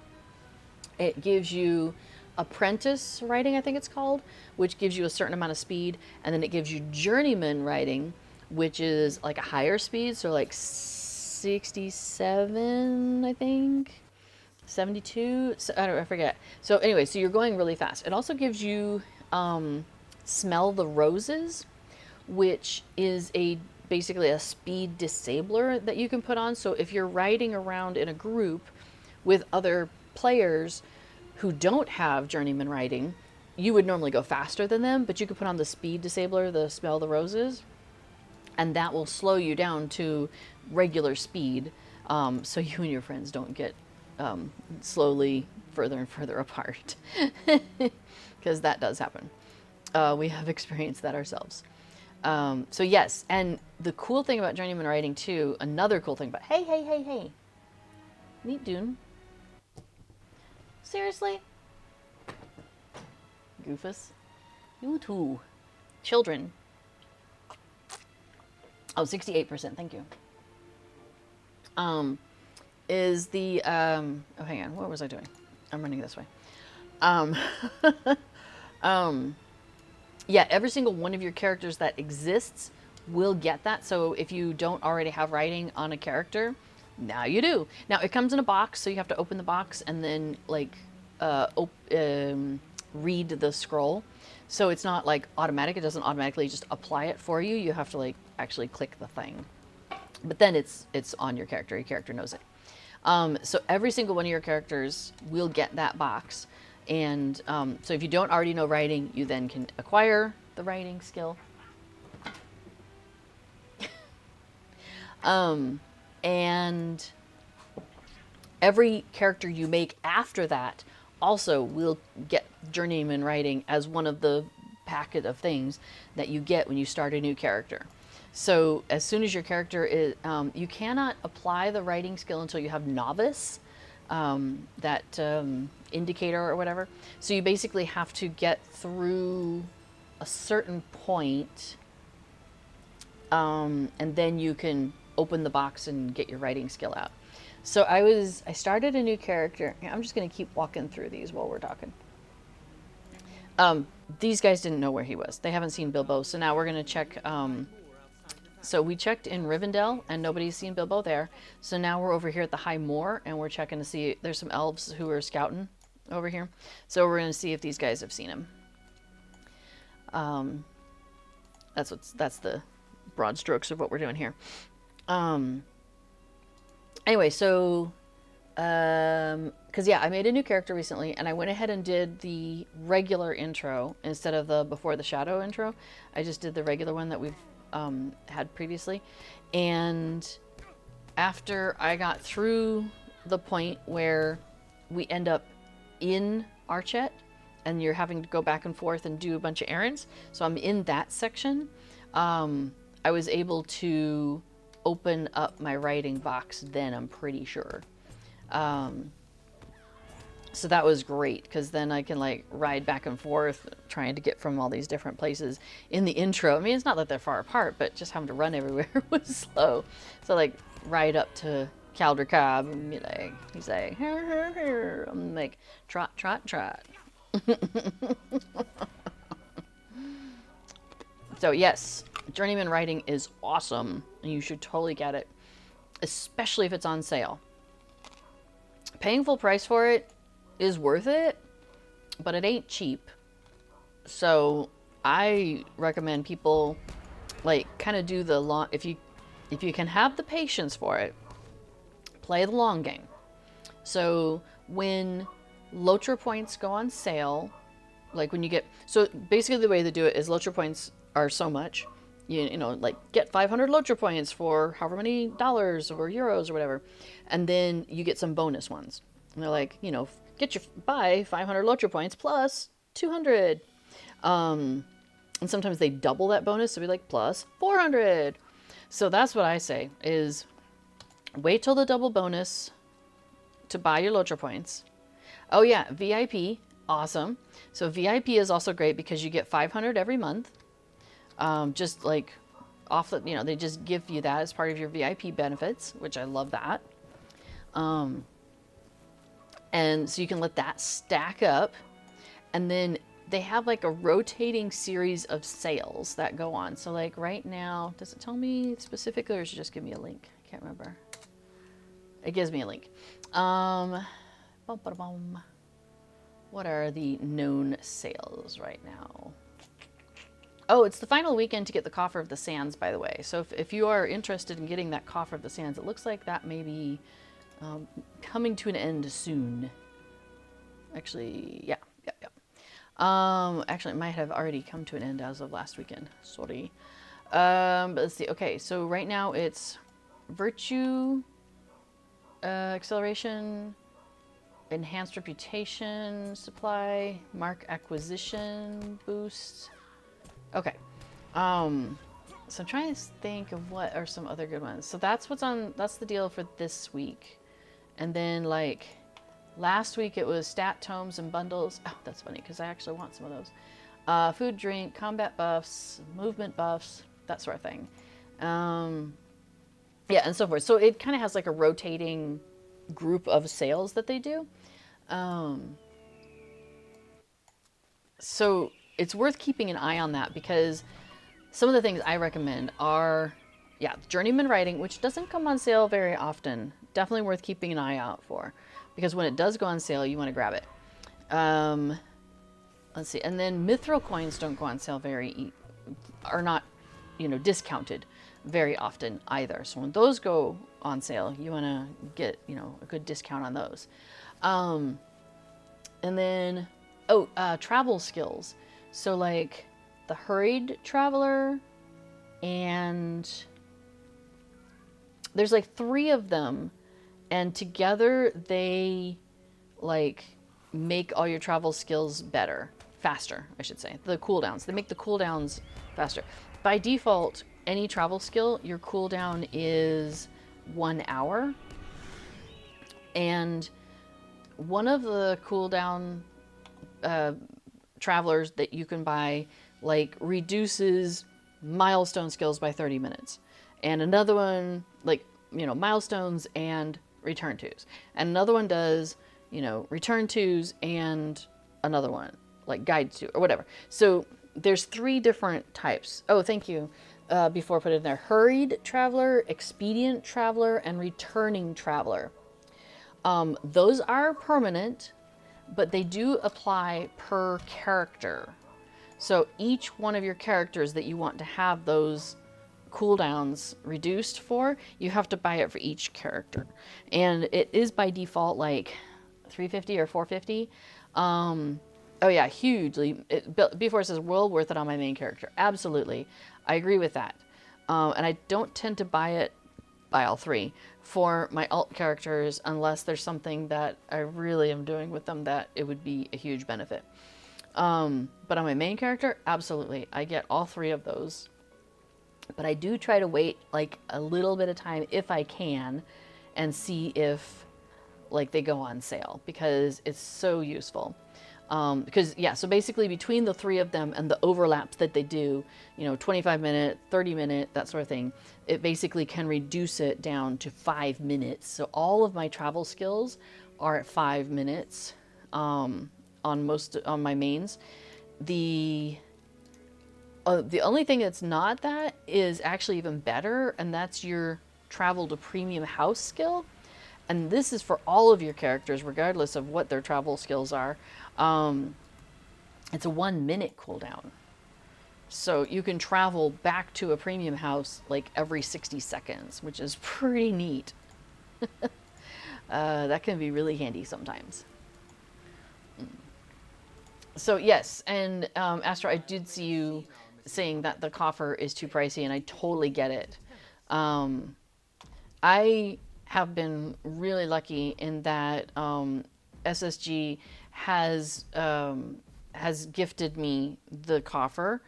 Speaker 1: It gives you apprentice writing, I think it's called, which gives you a certain amount of speed, and then it gives you journeyman writing, which is like a higher speed, so like 67, I think. 72, so, I forget. So anyway, so you're going really fast. It also gives you Smell the Roses, which is basically a speed disabler that you can put on. So if you're riding around in a group with other players who don't have journeyman riding, you would normally go faster than them, but you could put on the speed disabler, the Smell the Roses, and that will slow you down to regular speed, so you and your friends don't get slowly further and further apart, because that does happen. We have experienced that ourselves. So yes, and the cool thing about journeyman writing too, another cool thing about, hey, neat Dune. Seriously? Goofus. You too. Children. Oh, 68%, thank you. Is the, oh, hang on, what was I doing? I'm running this way. Yeah, every single one of your characters that exists will get that. So if you don't already have writing on a character, now you do. Now it comes in a box, so you have to open the box and then like read the scroll. So it's not like automatic. It doesn't automatically just apply it for you. You have to like actually click the thing. But then it's on your character. Your character knows it. So every single one of your characters will get that box. And so if you don't already know writing, you then can acquire the writing skill. And every character you make after that also will get journeyman writing as one of the packet of things that you get when you start a new character. So as soon as your character is, you cannot apply the writing skill until you have novice, that indicator or whatever. So you basically have to get through a certain point, and then you can open the box and get your writing skill out. So I started a new character. I'm just going to keep walking through these while we're talking. These guys didn't know where he was. They haven't seen Bilbo. So now we're going to check. So we checked in Rivendell and nobody's seen Bilbo there. So now we're over here at the High Moor and we're checking to see, there's some elves who are scouting over here. So we're going to see if these guys have seen him. That's the broad strokes of what we're doing here. Anyway, so, cause yeah, I made a new character recently and I went ahead and did the regular intro instead of the Before the Shadow intro. I just did the regular one that we've had previously. And after I got through the point where we end up in Archet and you're having to go back and forth and do a bunch of errands, so I'm in that section, I was able to open up my writing box then, I'm pretty sure. So that was great, because then I can like ride back and forth trying to get from all these different places in the intro. I mean, it's not that they're far apart, but just having to run everywhere was slow. So like ride up to Calder Cobb and be like, he's like, her. I'm like, trot, trot, trot. So yes, journeyman writing is awesome and you should totally get it, especially if it's on sale. Paying full price for it is worth it, but it ain't cheap. So I recommend people like kind of do the long, if you can have the patience for it, play the long game. So when Lotro points go on sale, like when you get, so basically the way they do it is Lotro points are so much, you know, like get 500 Lotra points for however many dollars or euros or whatever. And then you get some bonus ones. And they're like, you know, buy 500 Lotra points plus 200. And sometimes they double that bonus. So be like plus 400. So that's what I say is wait till the double bonus to buy your Lotra points. Oh yeah, VIP, awesome. So VIP is also great because you get 500 every month. Just like off the, you know, they just give you that as part of your VIP benefits, which I love that. And so you can let that stack up. And then they have like a rotating series of sales that go on. So like right now, does it tell me specifically or does it just give me a link? I can't remember. It gives me a link. What are the known sales right now? Oh, it's the final weekend to get the Coffer of the Sands, by the way. So if you are interested in getting that Coffer of the Sands, it looks like that may be coming to an end soon. Actually, yeah. Actually, it might have already come to an end as of last weekend. Sorry. But let's see. Okay, so right now it's Virtue, Acceleration, Enhanced Reputation, Supply, Mark Acquisition, Boost. Okay. So I'm trying to think of what are some other good ones. So that's what's on, that's the deal for this week. And then like last week it was stat tomes and bundles. Oh, that's funny because I actually want some of those. Food, drink, combat buffs, movement buffs, that sort of thing. Yeah, and so forth. So it kind of has like a rotating group of sales that they do. So it's worth keeping an eye on that because some of the things I recommend are, yeah, Journeyman Writing, which doesn't come on sale very often. Definitely worth keeping an eye out for because when it does go on sale, you want to grab it. Let's see. And then Mithril coins don't go on sale are not, you know, discounted very often either. So when those go on sale, you want to get, you know, a good discount on those. And then, travel skills. So like the Hurried Traveler, and there's like 3 of them, and together they like make all your travel skills faster, I should say. The cooldowns, they make the cooldowns faster. By default, any travel skill, your cooldown is 1 hour. And one of the cooldown travelers that you can buy like reduces milestone skills by 30 minutes. And another one, like, you know, milestones and return twos. And another one does, you know, return twos and another one, like guide two or whatever. So there's 3 different types. Oh, thank you. Before I put it in there, Hurried Traveler, Expedient Traveler, and Returning Traveler. Those are permanent, but they do apply per character. So each one of your characters that you want to have those cooldowns reduced for, you have to buy it for each character. And it is by default like $350 or $450. Oh yeah, hugely. Before it says well worth it on my main character. Absolutely. I agree with that. And I don't tend to buy all 3 for my alt characters unless there's something that I really am doing with them that it would be a huge benefit. But on my main character, absolutely. I get all 3 of those. But I do try to wait like a little bit of time if I can and see if like they go on sale because it's so useful. Because yeah, so basically between the 3 of them and the overlaps that they do, you know, 25-minute, 30-minute, that sort of thing, it basically can reduce it down to 5 minutes. So all of my travel skills are at 5 minutes on my mains. The only thing that's not that is actually even better, and that's your travel to premium house skill. And this is for all of your characters, regardless of what their travel skills are. It's a 1 minute cooldown. So you can travel back to a premium house like every 60 seconds, which is pretty neat. That can be really handy sometimes. So yes, and Astro, I did see you saying that the coffer is too pricey, and I totally get it. Um, I have been really lucky in that SSG has has gifted me the coffer.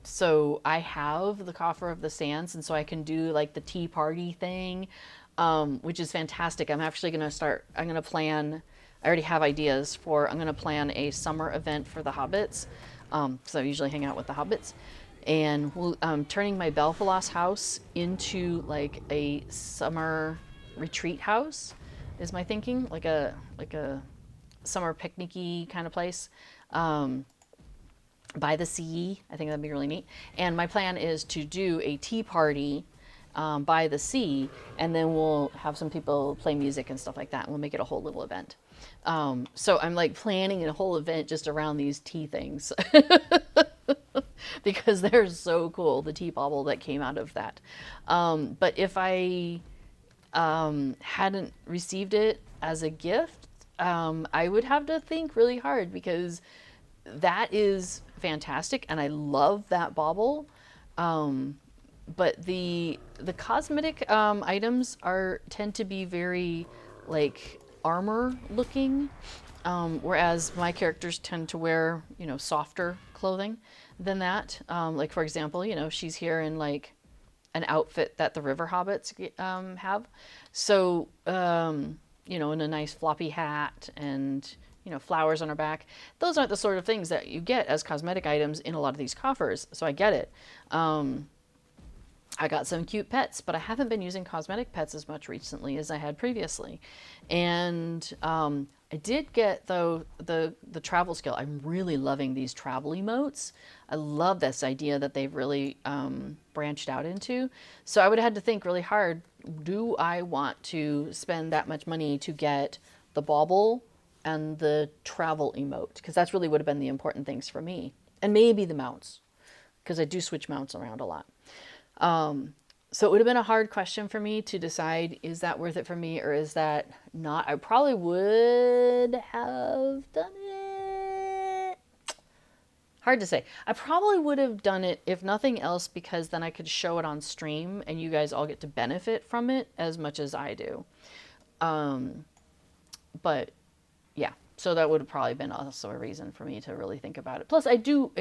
Speaker 1: So I have the coffer of the sands, and so I can do like the tea party thing, which is fantastic. I'm actually going to start. I'm going to plan. I already have ideas for. I'm going to plan a summer event for the hobbits. So I usually hang out with the hobbits, and turning my Belfalos house into like a summer retreat house is my thinking, like a summer picnicky kind of place. By the sea. I think that'd be really neat. And my plan is to do a tea party by the sea, and then we'll have some people play music and stuff like that, and we'll make it a whole little event. So I'm like planning a whole event just around these tea things because they're so cool, the tea bauble that came out of that. But if I hadn't received it as a gift, I would have to think really hard because that is fantastic and I love that bauble. But the cosmetic items tend to be very like armor looking, whereas my characters tend to wear softer clothing than that. Like for example, she's here in like an outfit that the river hobbits have, so in a nice floppy hat and flowers on her back. Those aren't the sort of things that you get as cosmetic items in a lot of these coffers, so I get it. I got some cute pets, but I haven't been using cosmetic pets as much recently as I had previously. And I did get, though, the travel skill. I'm really loving these travel emotes. I love this idea that they've really branched out into. So I would have had to think really hard, do I want to spend that much money to get the bauble and the travel emote? Because that's really would have been the important things for me. And maybe the mounts, because I do switch mounts around a lot. So it would have been a hard question for me to decide, is that worth it for me or is that not? I probably would have done it. Hard to say. I probably would have done it if nothing else because then I could show it on stream and you guys all get to benefit from it as much as I do. But yeah, so that would have probably been also a reason for me to really think about it. Plus I do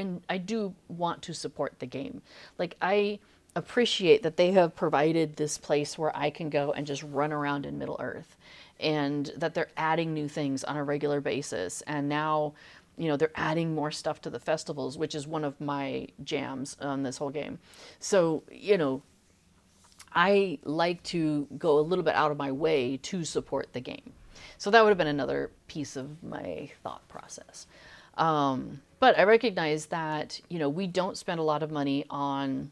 Speaker 1: want to support the game. Like I appreciate that they have provided this place where I can go and just run around in Middle Earth, and that they're adding new things on a regular basis. And now, they're adding more stuff to the festivals, which is one of my jams on this whole game. So, I like to go a little bit out of my way to support the game. So that would have been another piece of my thought process. But I recognize that, we don't spend a lot of money on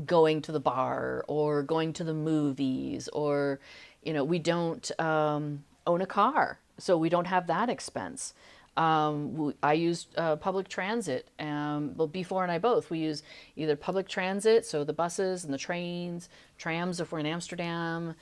Speaker 1: going to the bar or going to the movies, or we don't own a car, so we don't have that expense. I use public transit. Well, before and I both, we use either public transit, so the buses and the trains, trams if we're in Amsterdam.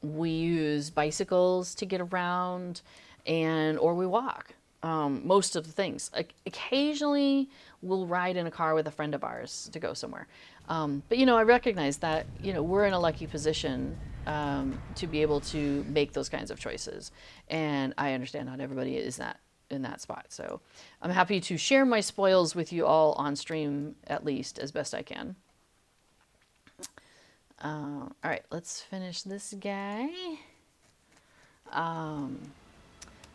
Speaker 1: We use bicycles to get around, or we walk. Most of the things. Occasionally, we'll ride in a car with a friend of ours to go somewhere. But I recognize that we're in a lucky position to be able to make those kinds of choices, and I understand not everybody is in that spot. So I'm happy to share my spoils with you all on stream, at least as best I can. All right, let's finish this guy.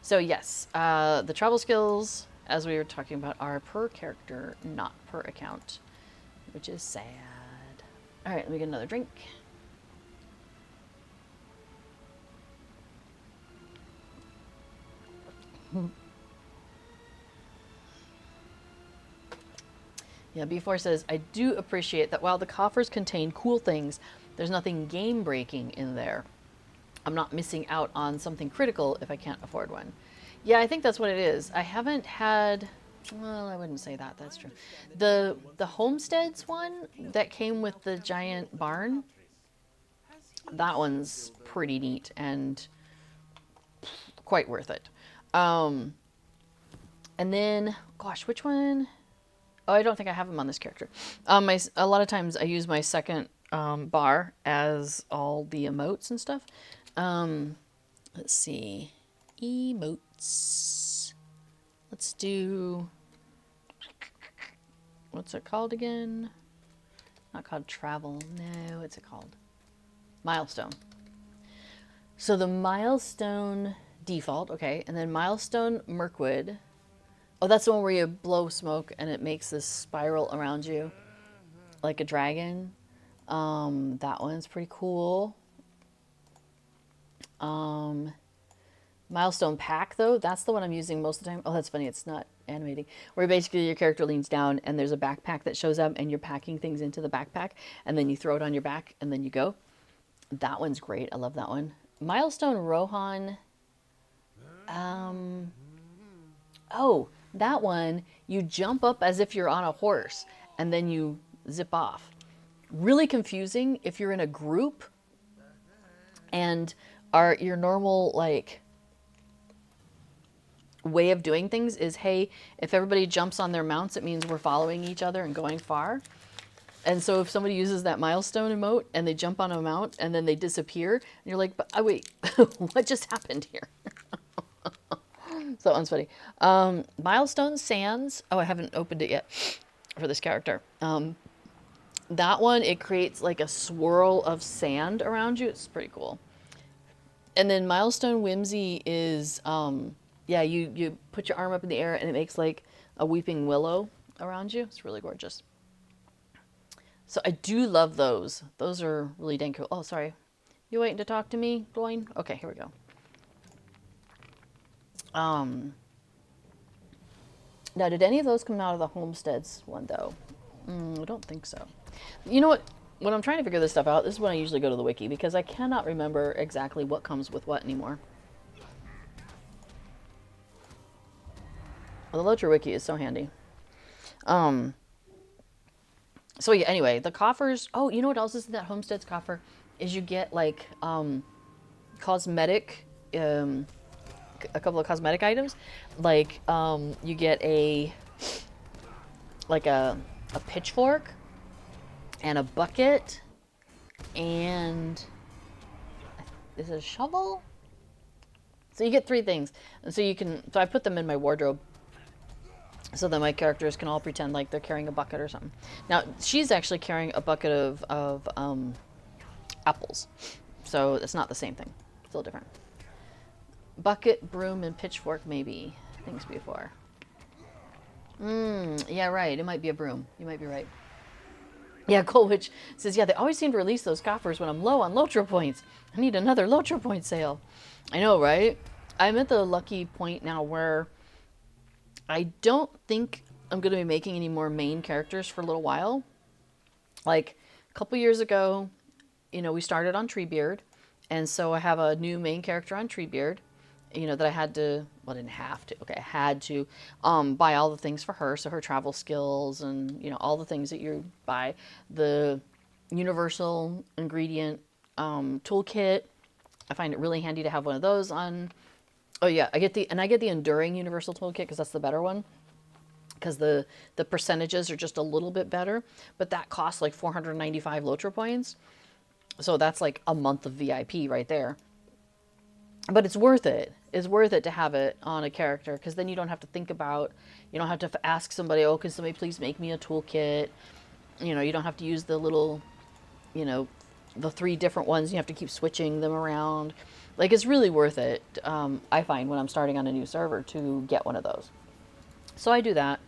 Speaker 1: So yes, the travel skills, as we were talking about, are per character, not per account, which is sad. All right, let me get another drink. Yeah, B4 says, I do appreciate that while the coffers contain cool things, there's nothing game-breaking in there. I'm not missing out on something critical if I can't afford one. Yeah, I think that's what it is. I haven't had, well, I wouldn't say that, that's true. The Homesteads one that came with the giant barn, that one's pretty neat and quite worth it. And then, gosh, which one? Oh, I don't think I have them on this character. A lot of times I use my second bar as all the emotes and stuff. Let's see. Emotes. Let's do... What's it called again? Not called travel. No, what's it called? Milestone. So the milestone default, okay, and then milestone Mirkwood. Oh, that's the one where you blow smoke and it makes this spiral around you like a dragon. That one's pretty cool. Milestone pack, though, that's the one I'm using most of the time. Oh, that's funny, it's not animating. Where basically your character leans down and there's a backpack that shows up and you're packing things into the backpack and then you throw it on your back and then you go. That one's great. I love that one. Milestone Rohan. Oh, that one, you jump up as if you're on a horse and then you zip off. Really confusing if you're in a group and your normal like way of doing things is, hey, if everybody jumps on their mounts, it means we're following each other and going far. And so if somebody uses that milestone emote and they jump on a mount and then they disappear, and you're like, but wait, what just happened here? So that one's funny. Milestone Sands. Oh, I haven't opened it yet for this character. That one, it creates like a swirl of sand around you. It's pretty cool. And then Milestone Whimsy is, yeah, you put your arm up in the air and it makes like a weeping willow around you. It's really gorgeous. So I do love those. Those are really dang cool. Oh, sorry. You waiting to talk to me, Gloin? Okay, here we go. Now, did any of those come out of the Homesteads one, though? I don't think so. You know what? When I'm trying to figure this stuff out, this is when I usually go to the wiki, because I cannot remember exactly what comes with what anymore. Well, the Lotra wiki is so handy. So yeah, anyway, the coffers... Oh, you know what else is in that Homestead's coffer? Is you get, like, cosmetic... a couple of cosmetic items. Like, you get a pitchfork and a bucket and is it a shovel? So you get 3 things. And so you can, so I put them in my wardrobe so that my characters can all pretend like they're carrying a bucket or something. Now, she's actually carrying a bucket of apples. So it's not the same thing. It's a little different. Bucket, broom, and pitchfork, maybe. Things before. Yeah, right. It might be a broom. You might be right. Yeah, Colwich says, yeah, they always seem to release those coffers when I'm low on Lotra points. I need another Lotra point sale. I know, right? I'm at the lucky point now where I don't think I'm going to be making any more main characters for a little while. Like, a couple years ago, you know, we started on Treebeard. And so I have a new main character on Treebeard. You know, that I had to, well, I didn't have to, okay, I had to buy all the things for her, so her travel skills and, you know, all the things that you buy. The universal ingredient toolkit, I find it really handy to have one of those on. Oh yeah, I get the enduring universal toolkit because that's the better one. Because the percentages are just a little bit better, but that costs like 495 Lotra points. So that's like a month of VIP right there. But it's worth it. It's worth it to have it on a character because then you don't have to think about, you don't have to ask somebody, oh, can somebody please make me a toolkit? You know, you don't have to use the little, you know, the 3 different ones. You have to keep switching them around. Like, it's really worth it, I find, when I'm starting on a new server to get one of those. So I do that.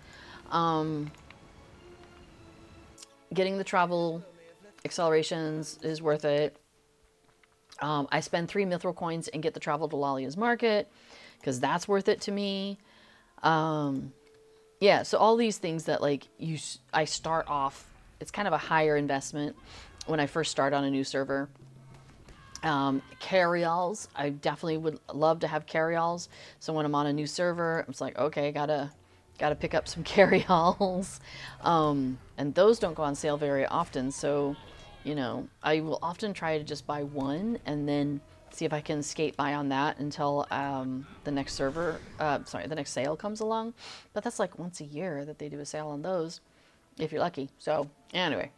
Speaker 1: Getting the travel accelerations is worth it. I spend 3 mithril coins and get the travel to Lalia's Market because that's worth it to me. Yeah, so all these things that like I start off, it's kind of a higher investment when I first start on a new server. Carryalls, I definitely would love to have carryalls. So when I'm on a new server, I'm just like, okay, gotta pick up some carryalls. And those don't go on sale very often, so you know, I will often try to just buy one and then see if I can skate by on that until the next the next sale comes along. But that's like once a year that they do a sale on those, if you're lucky. So anyway,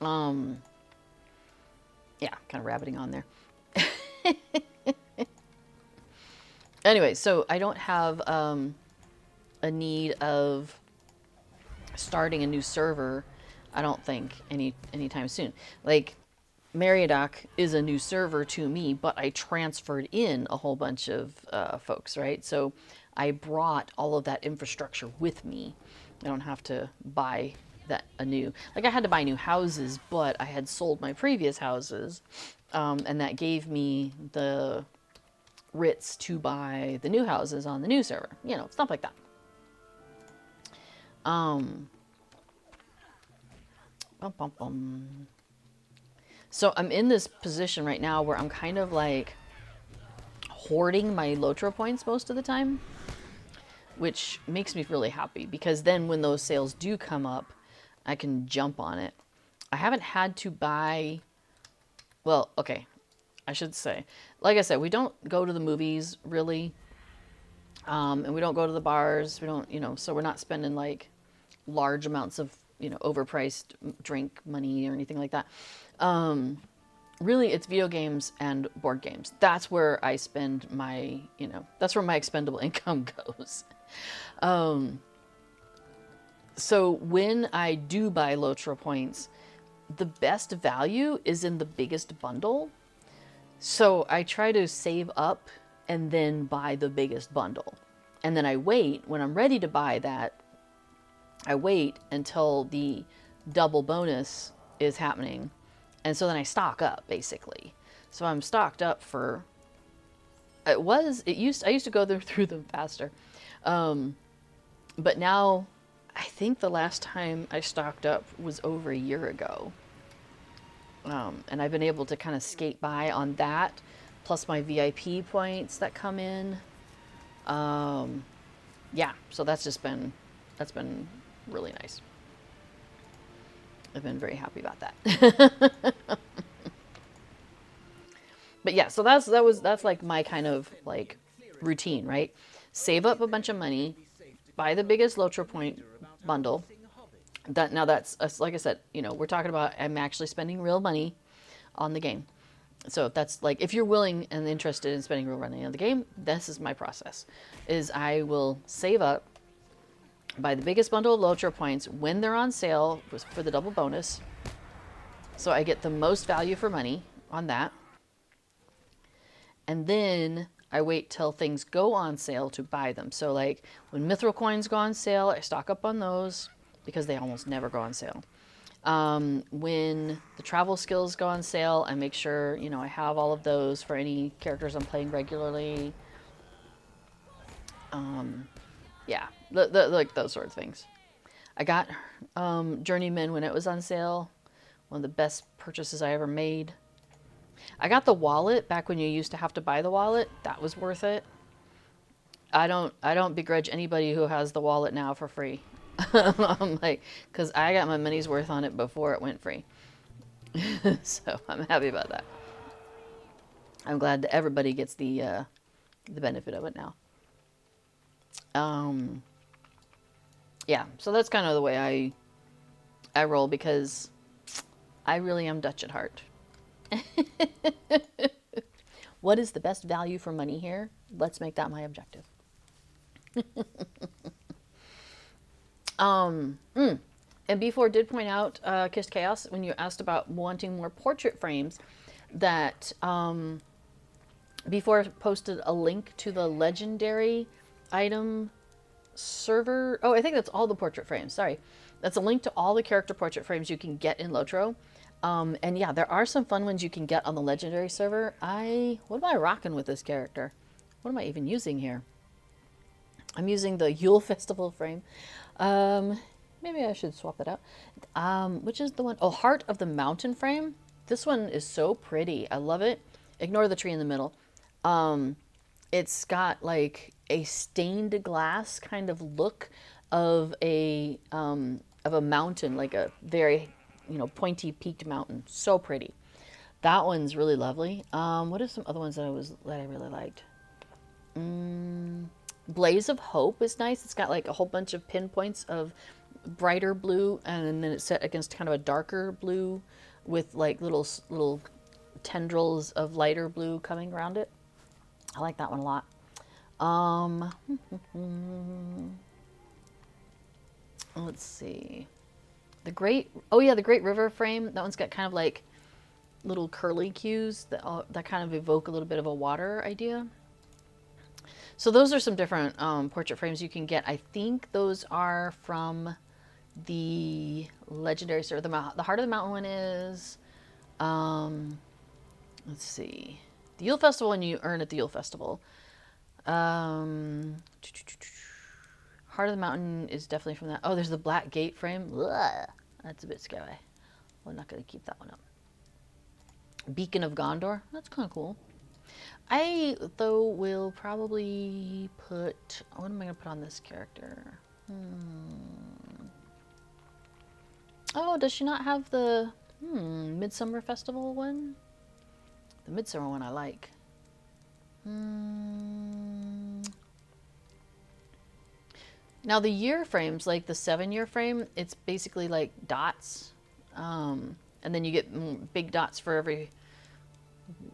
Speaker 1: yeah, kind of rabbiting on there. Anyway, so I don't have a need of starting a new server, I don't think, anytime soon. Like, Meriadoc is a new server to me, but I transferred in a whole bunch of folks, right? So I brought all of that infrastructure with me. I don't have to buy that anew. Like, I had to buy new houses, but I had sold my previous houses, and that gave me the writs to buy the new houses on the new server. You know, stuff like that. So I'm in this position right now where I'm kind of like hoarding my Lotro points most of the time, which makes me really happy because then when those sales do come up, I can jump on it. I haven't had to buy, well, okay, I should say, like I said, we don't go to the movies really, and we don't go to the bars. We don't, you know, so we're not spending like large amounts of, you know, overpriced drink money or anything like that. Really, it's video games and board games. That's where I spend my, you know, that's where my expendable income goes. So when I do buy Lotro points, the best value is in the biggest bundle. So I try to save up and then buy the biggest bundle. And then I wait, when I'm ready to buy that, I wait until the double bonus is happening. And so then I stock up, basically. So I'm stocked up for, I used to go through them faster. But now, I think the last time I stocked up was over a year ago. And I've been able to kind of skate by on that, plus my VIP points that come in. Yeah, so that's been really nice. I've been very happy about that. But yeah, so that's like my kind of like routine, right? Save up a bunch of money, buy the biggest Lotro point bundle. That's like I said, you know, we're talking about I'm actually spending real money on the game. So that's like, if you're willing and interested in spending real money on the game, this is my process. Is I will save up, buy the biggest bundle of Lotro points when they're on sale for the double bonus. So I get the most value for money on that. And then I wait till things go on sale to buy them. So like when Mithril coins go on sale, I stock up on those because they almost never go on sale. When the travel skills go on sale, I make sure, you know, I have all of those for any characters I'm playing regularly. Yeah, like those sort of things. I got Journeyman when it was on sale. One of the best purchases I ever made. I got the wallet back when you used to have to buy the wallet. That was worth it. I don't begrudge anybody who has the wallet now for free. I'm like, because I got my money's worth on it before it went free. So I'm happy about that. I'm glad that everybody gets the benefit of it now. Yeah, so that's kind of the way I roll because I really am Dutch at heart. What is the best value for money here? Let's make that my objective. And B4 did point out, Kissed Chaos, when you asked about wanting more portrait frames, that B4 posted a link to the legendary item server. Oh, I think that's all the portrait frames. Sorry. That's a link to all the character portrait frames you can get in Lotro. And yeah, there are some fun ones you can get on the legendary server. What am I rocking with this character? What am I even using here? I'm using the Yule Festival frame. Maybe I should swap it out. Which is the one? Oh, Heart of the Mountain frame. This one is so pretty. I love it. Ignore the tree in the middle. It's got like a stained glass kind of look of a mountain, like a very, you know, pointy peaked mountain. So pretty. That one's really lovely. What are some other ones that I really liked? Blaze of Hope is nice. It's got like a whole bunch of pinpoints of brighter blue, and then it's set against kind of a darker blue with like little tendrils of lighter blue coming around it. I like that one a lot. Let's see. The Great River frame. That one's got kind of like little curly cues that kind of evoke a little bit of a water idea. So those are some different portrait frames you can get. I think those are from the Legendary Star. The Heart of the Mountain one is, let's see, the Yule Festival, and you earn at the Yule Festival. Heart of the Mountain is definitely from that. Oh, there's the Black Gate frame. Ugh, that's a bit scary. We're not going to keep that one up. Beacon of Gondor. That's kind of cool. I, though, will probably put... What am I going to put on this character? Oh, does she not have the Midsummer Festival one? The Midsummer one I like. Now the year frames, like the 7-year frame, it's basically like dots. And then you get big dots for every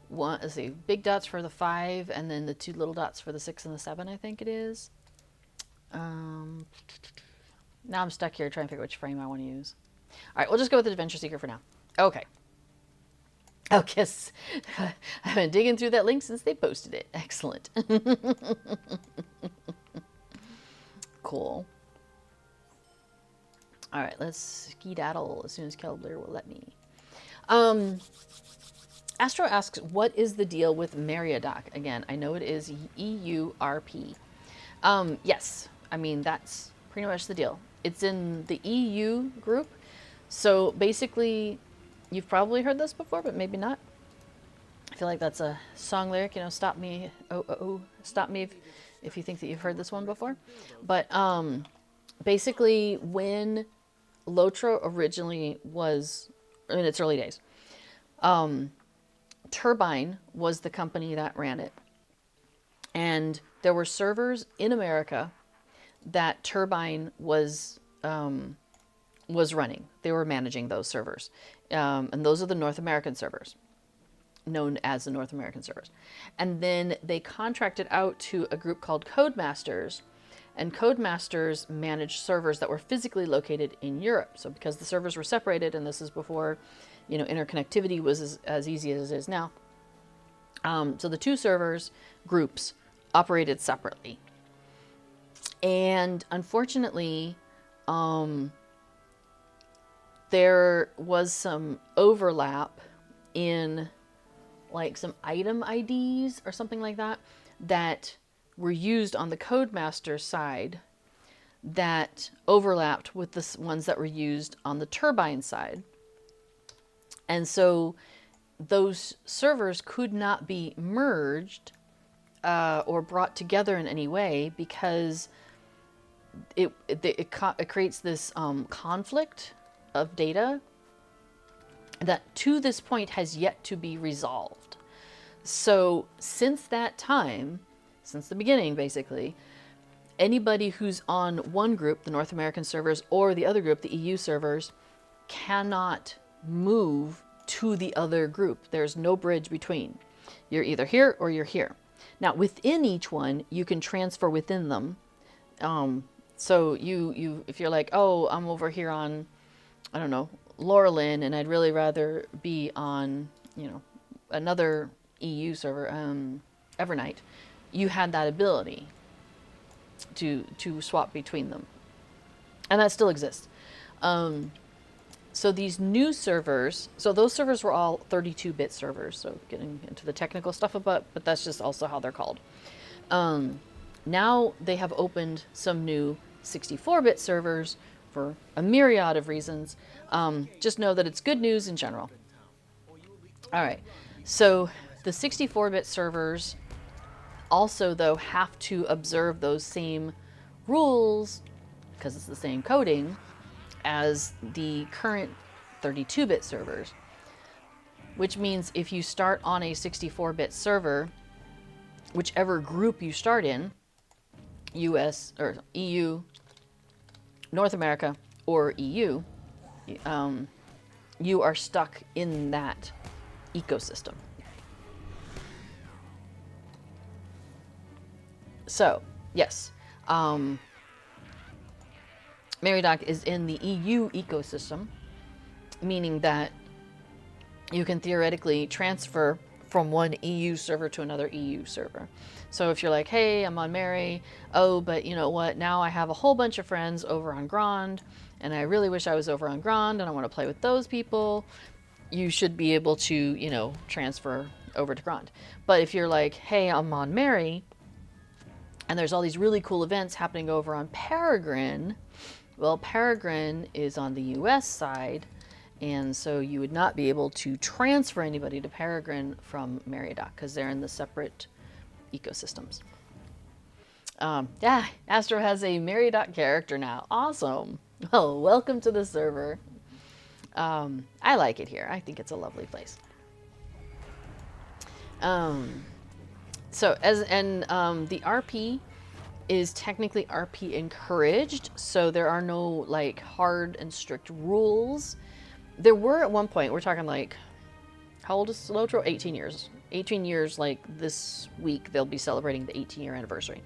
Speaker 1: one. Let's see, big dots for the 5, and then the 2 little dots for the 6 and the 7, I think it is. Now I'm stuck here trying to figure which frame I want to use. All right, we'll just go with the Adventure Seeker for now. Okay. Oh, guess I've been digging through that link since they posted it. Excellent. Cool. All right, let's skedaddle as soon as Kelbler will let me. Astro asks, what is the deal with Meriadoc? Again, I know it is EURP. Yes, I mean, that's pretty much the deal. It's in the EU group. So basically, you've probably heard this before, but maybe not. I feel like that's a song lyric, you know, stop me, stop me if you think that you've heard this one before. But basically, when Lotra originally was, in its early days, Turbine was the company that ran it. And there were servers in America that Turbine was running. They were managing those servers. And those are the North American servers, known as the North American servers. And then they contracted out to a group called Codemasters, and Codemasters managed servers that were physically located in Europe. So because the servers were separated, and this is before, you know, interconnectivity was as easy as it is now. So the 2 servers groups operated separately. And unfortunately, there was some overlap in like some item IDs or something like that that were used on the Codemaster side that overlapped with the ones that were used on the Turbine side. And so those servers could not be merged or brought together in any way because it creates this conflict of data that to this point has yet to be resolved. So since that time, since the beginning basically, anybody who's on one group, the North American servers, or the other group, the EU servers, cannot move to the other group. There's no bridge between. You're either here or you're here. Now within each one, you can transfer within them. So you if you're like, oh, I'm over here on, I don't know, Laurelin, and I'd really rather be on, you know, another EU server, Evernight, you had that ability to swap between them. And that still exists. So these new servers, so those servers were all 32-bit servers, so getting into the technical stuff about, but that's just also how they're called. Now they have opened some new 64-bit servers for a myriad of reasons. Just know that it's good news in general. All right, so the 64-bit servers also, though, have to observe those same rules, because it's the same coding, as the current 32-bit servers. which means if you start on a 64-bit server, whichever group you start in, US or EU, North America, or EU, you are stuck in that ecosystem. So, yes, Meriadoc is in the EU ecosystem, meaning that you can theoretically transfer from one EU server to another EU server. So if you're like, hey, I'm on Mary, oh, but you know what, now I have a whole bunch of friends over on Grand, and I really wish I was over on Grand, and I want to play with those people, you should be able to, you know, transfer over to Grand. But if you're like, hey, I'm on Mary, and there's all these really cool events happening over on Peregrine, well, Peregrine is on the US side, and so you would not be able to transfer anybody to Peregrine from Meriadoc because they're in the separate ecosystems. Yeah, Astro has a Meriadoc character now. Awesome. Well, welcome to the server. I like it here. I think it's a lovely place. So the RP is technically RP encouraged, so there are no like hard and strict rules. There were at one point, we're talking like, how old is Lotro? 18 years. 18 years, like this week, they'll be celebrating the 18-year anniversary.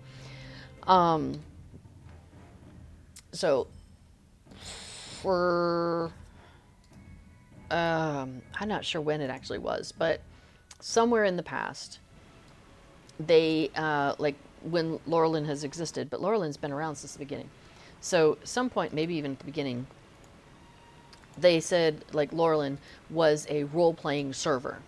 Speaker 1: So, for, I'm not sure when it actually was, but somewhere in the past, they, like when Laurelin has existed, but Laurelin's been around since the beginning. So, some point, maybe even at the beginning, they said like Laurelin was a role-playing server,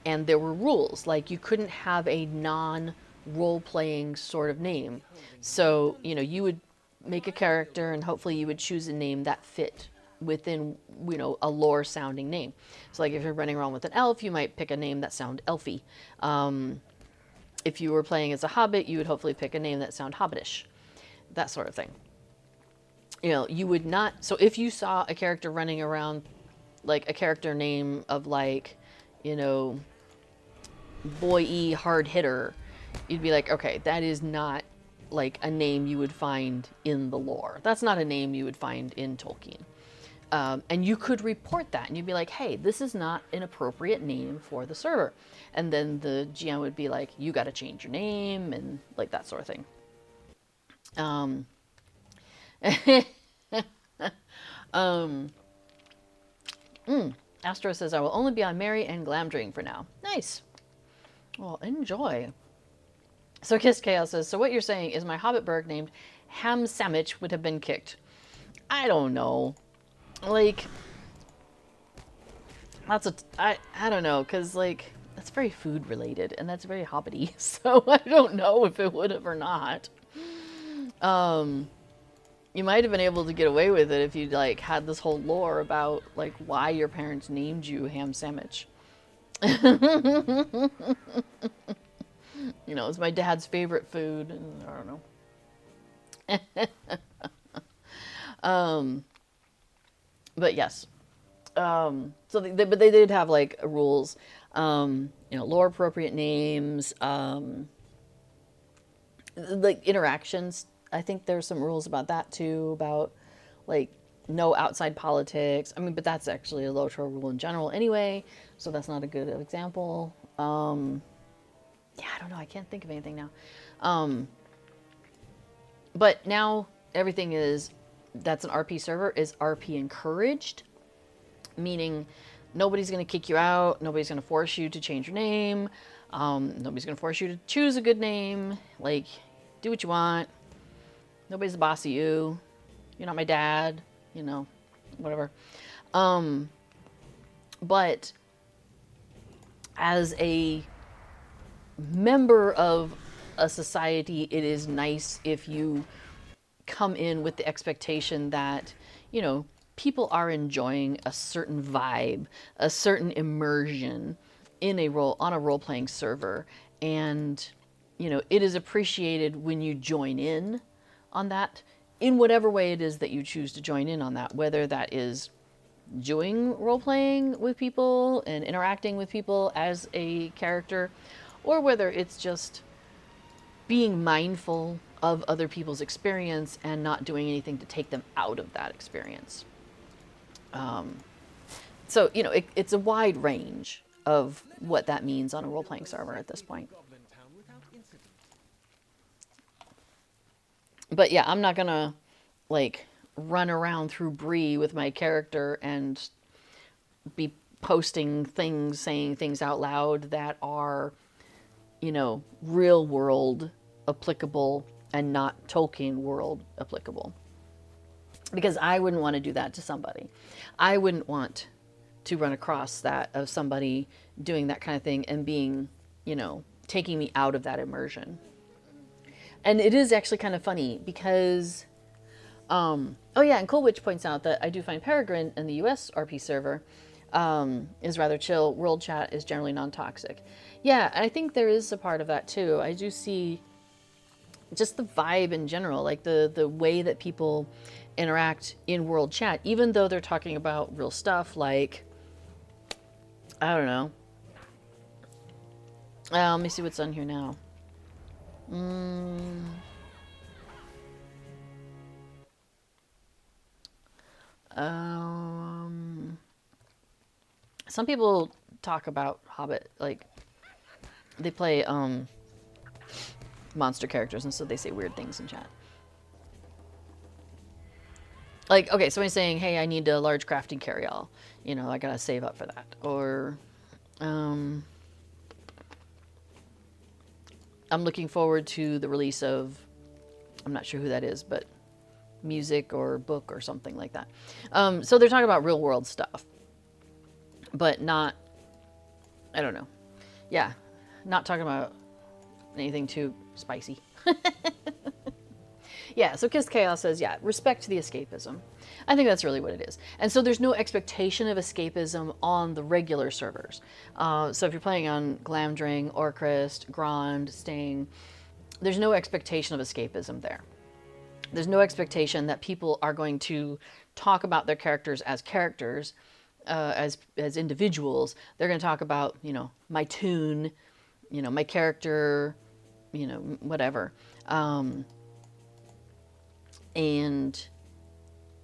Speaker 1: and there were rules, like you couldn't have a non-role-playing sort of name. So, you know, you would make a character and hopefully you would choose a name that fit within, you know, a lore-sounding name. So like if you're running around with an elf, you might pick a name that sound elfy. If you were playing as a hobbit, you would hopefully pick a name that sound hobbitish, that sort of thing. You know, you would not, so if you saw a character running around, like a character name of like, you know, Boy-E Hard Hitter, you'd be like, okay, that is not like a name you would find in the lore. That's not a name you would find in Tolkien. And you could report that, and you'd be like, hey, this is not an appropriate name for the server. And then the GM would be like, you got to change your name, and like that sort of thing. Astro says, I will only be on Mary and Glamdring for now. Nice. Well, enjoy. So Kiss Chaos says, so what you're saying is my Hobbit bird named Ham Sandwich would have been kicked. I don't know. Like, that's I don't know, because like, that's very food related, and that's very hobbity, so I don't know if it would have or not. You might have been able to get away with it if you like had this whole lore about like why your parents named you Ham Sandwich. You know, it's my dad's favorite food, and I don't know. But yes. So but they did have like rules, you know, lore appropriate names, like interactions. I think there's some rules about that too, about like no outside politics. I mean, but that's actually a Lotro rule in general anyway, so that's not a good example. Yeah, I don't know. I can't think of anything now. But now everything is, that's an RP server, is RP encouraged, meaning nobody's going to kick you out. Nobody's going to force you to change your name. Nobody's going to force you to choose a good name. Like, do what you want. Nobody's the boss of you. You're not my dad, you know, whatever. But as a member of a society, it is nice if you come in with the expectation that, you know, people are enjoying a certain vibe, a certain immersion in a on a role-playing server. And, you know, it is appreciated when you join in on that in whatever way it is that you choose to join in on that, whether that is doing role playing with people and interacting with people as a character, or whether it's just being mindful of other people's experience and not doing anything to take them out of that experience. So, it's a wide range of what that means on a role playing server at this point. But yeah, I'm not gonna like run around through Bree with my character and be posting things, saying things out loud that are, real world applicable and not Tolkien world applicable. Because I wouldn't want to do that to somebody. I wouldn't want to run across that of somebody doing that kind of thing and being, taking me out of that immersion. And it is actually kind of funny because, oh yeah, and Cool Witch points out that I do find Peregrine in the US RP server is rather chill. World chat is generally non-toxic. Yeah, I think there is a part of that too. I do see just the vibe in general, like the way that people interact in world chat, even though they're talking about real stuff like, I don't know. Let me see what's on here now. Some people talk about Hobbit, like they play monster characters, and so they say weird things in chat. Like, okay, somebody's saying, hey, I need a large crafting carry-all. I gotta save up for that. Or, I'm looking forward to the release of, I'm not sure who that is, but music or book or something like that. So they're talking about real world stuff, but not, I don't know. Yeah, not talking about anything too spicy. Yeah, so Kiss Chaos says, yeah, respect the escapism. I think that's really what it is. And so there's no expectation of escapism on the regular servers. So if you're playing on Glamdring, Orcrist, Grond, Sting, there's no expectation of escapism there. There's no expectation that people are going to talk about their characters, as individuals. They're going to talk about, my tune, my character, whatever. And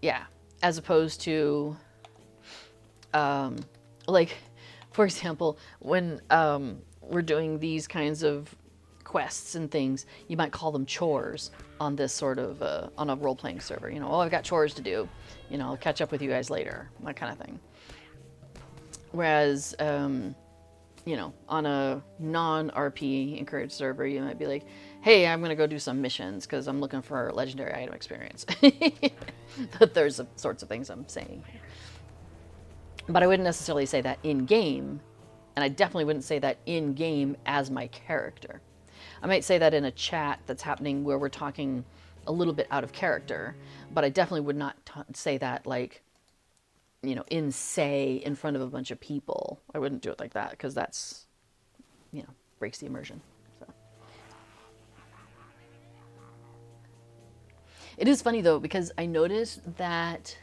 Speaker 1: yeah, as opposed to, like, for example, when we're doing these kinds of quests and things, you might call them chores on this sort of, on a role-playing server. Oh, I've got chores to do. I'll catch up with you guys later, that kind of thing. Whereas, on a non-RP encouraged server, you might be like, hey, I'm going to go do some missions because I'm looking for legendary item experience. But there's the sorts of things I'm saying. But I wouldn't necessarily say that in-game, and I definitely wouldn't say that in-game as my character. I might say that in a chat that's happening where we're talking a little bit out of character, but I definitely would not say that like, in front of a bunch of people. I wouldn't do it like that because that's, breaks the immersion. So. It is funny though, because I noticed that,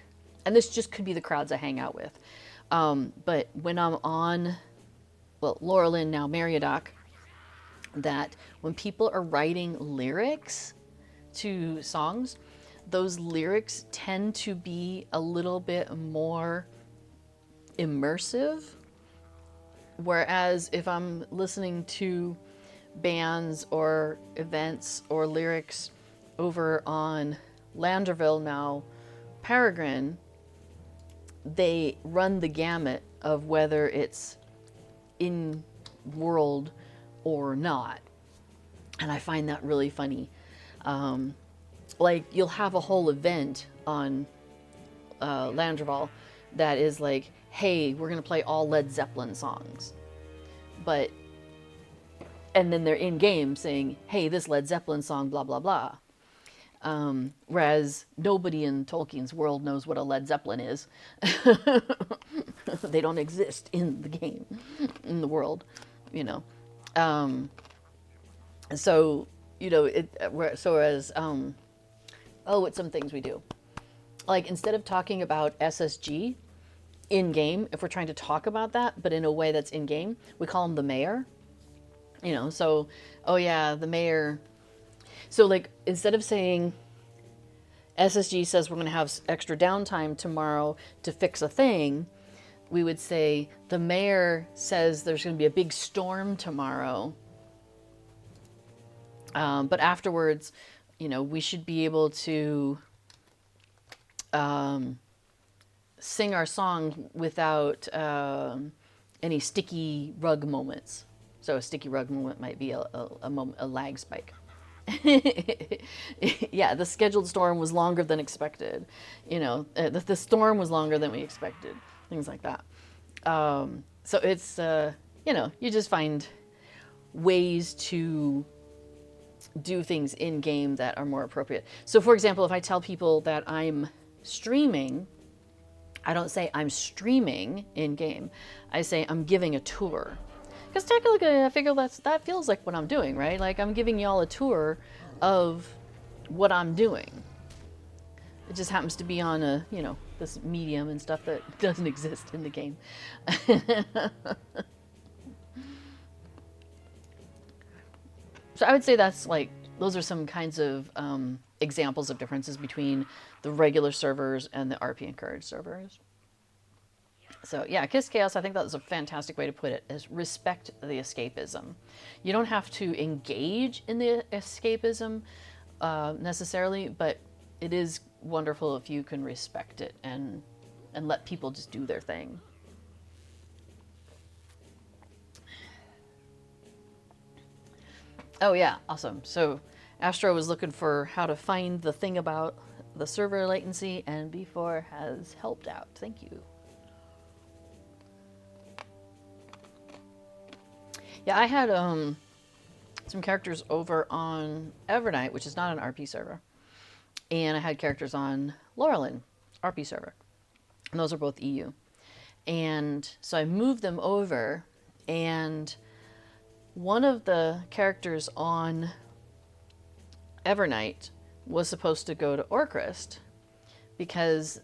Speaker 1: and this just could be the crowds I hang out with, but when I'm on, well, Laurelin, now Meriadoc, that when people are writing lyrics to songs, those lyrics tend to be a little bit more immersive. Whereas if I'm listening to bands or events or lyrics over on Landerville, now Peregrine, they run the gamut of whether it's in world or not. And I find that really funny. Like, you'll have a whole event on Landreval that is like, hey, we're going to play all Led Zeppelin songs. But, and then they're in-game saying, hey, this Led Zeppelin song, blah, blah, blah. Whereas nobody in Tolkien's world knows what a Led Zeppelin is. They don't exist in the game, in the world, So, so as, what's some things we do? Like, instead of talking about SSG in game, if we're trying to talk about that, but in a way that's in game, we call him the mayor. You know, so, oh yeah, the mayor. So, like, instead of saying SSG says we're going to have extra downtime tomorrow to fix a thing, we would say the mayor says there's going to be a big storm tomorrow. But afterwards, you know, we should be able to sing our song without any sticky rug moments. So a sticky rug moment might be a lag spike. Yeah, the scheduled storm was longer than expected. You know, the storm was longer than we expected. Things like that. So it's, you know, you just find ways to do things in game that are more appropriate. So, for example, if I tell people that I'm streaming, I don't say I'm streaming in game. I say I'm giving a tour. Because technically, I figure that feels like what I'm doing, right? Like I'm giving y'all a tour of what I'm doing. It just happens to be on a, you know, this medium and stuff that doesn't exist in the game. So I would say that's like, those are some kinds of examples of differences between the regular servers and the RP Encouraged servers. So yeah, Kiss Chaos, I think that was a fantastic way to put it, is respect the escapism. You don't have to engage in the escapism necessarily, but it is wonderful if you can respect it and let people just do their thing. Oh yeah, awesome. So Astro was looking for how to find the thing about the server latency, and B4 has helped out. Thank you. Yeah, I had some characters over on Evernight, which is not an RP server, and I had characters on Laurelin, RP server, and those are both EU. And so I moved them over, and one of the characters on Evernight was supposed to go to Orcrist because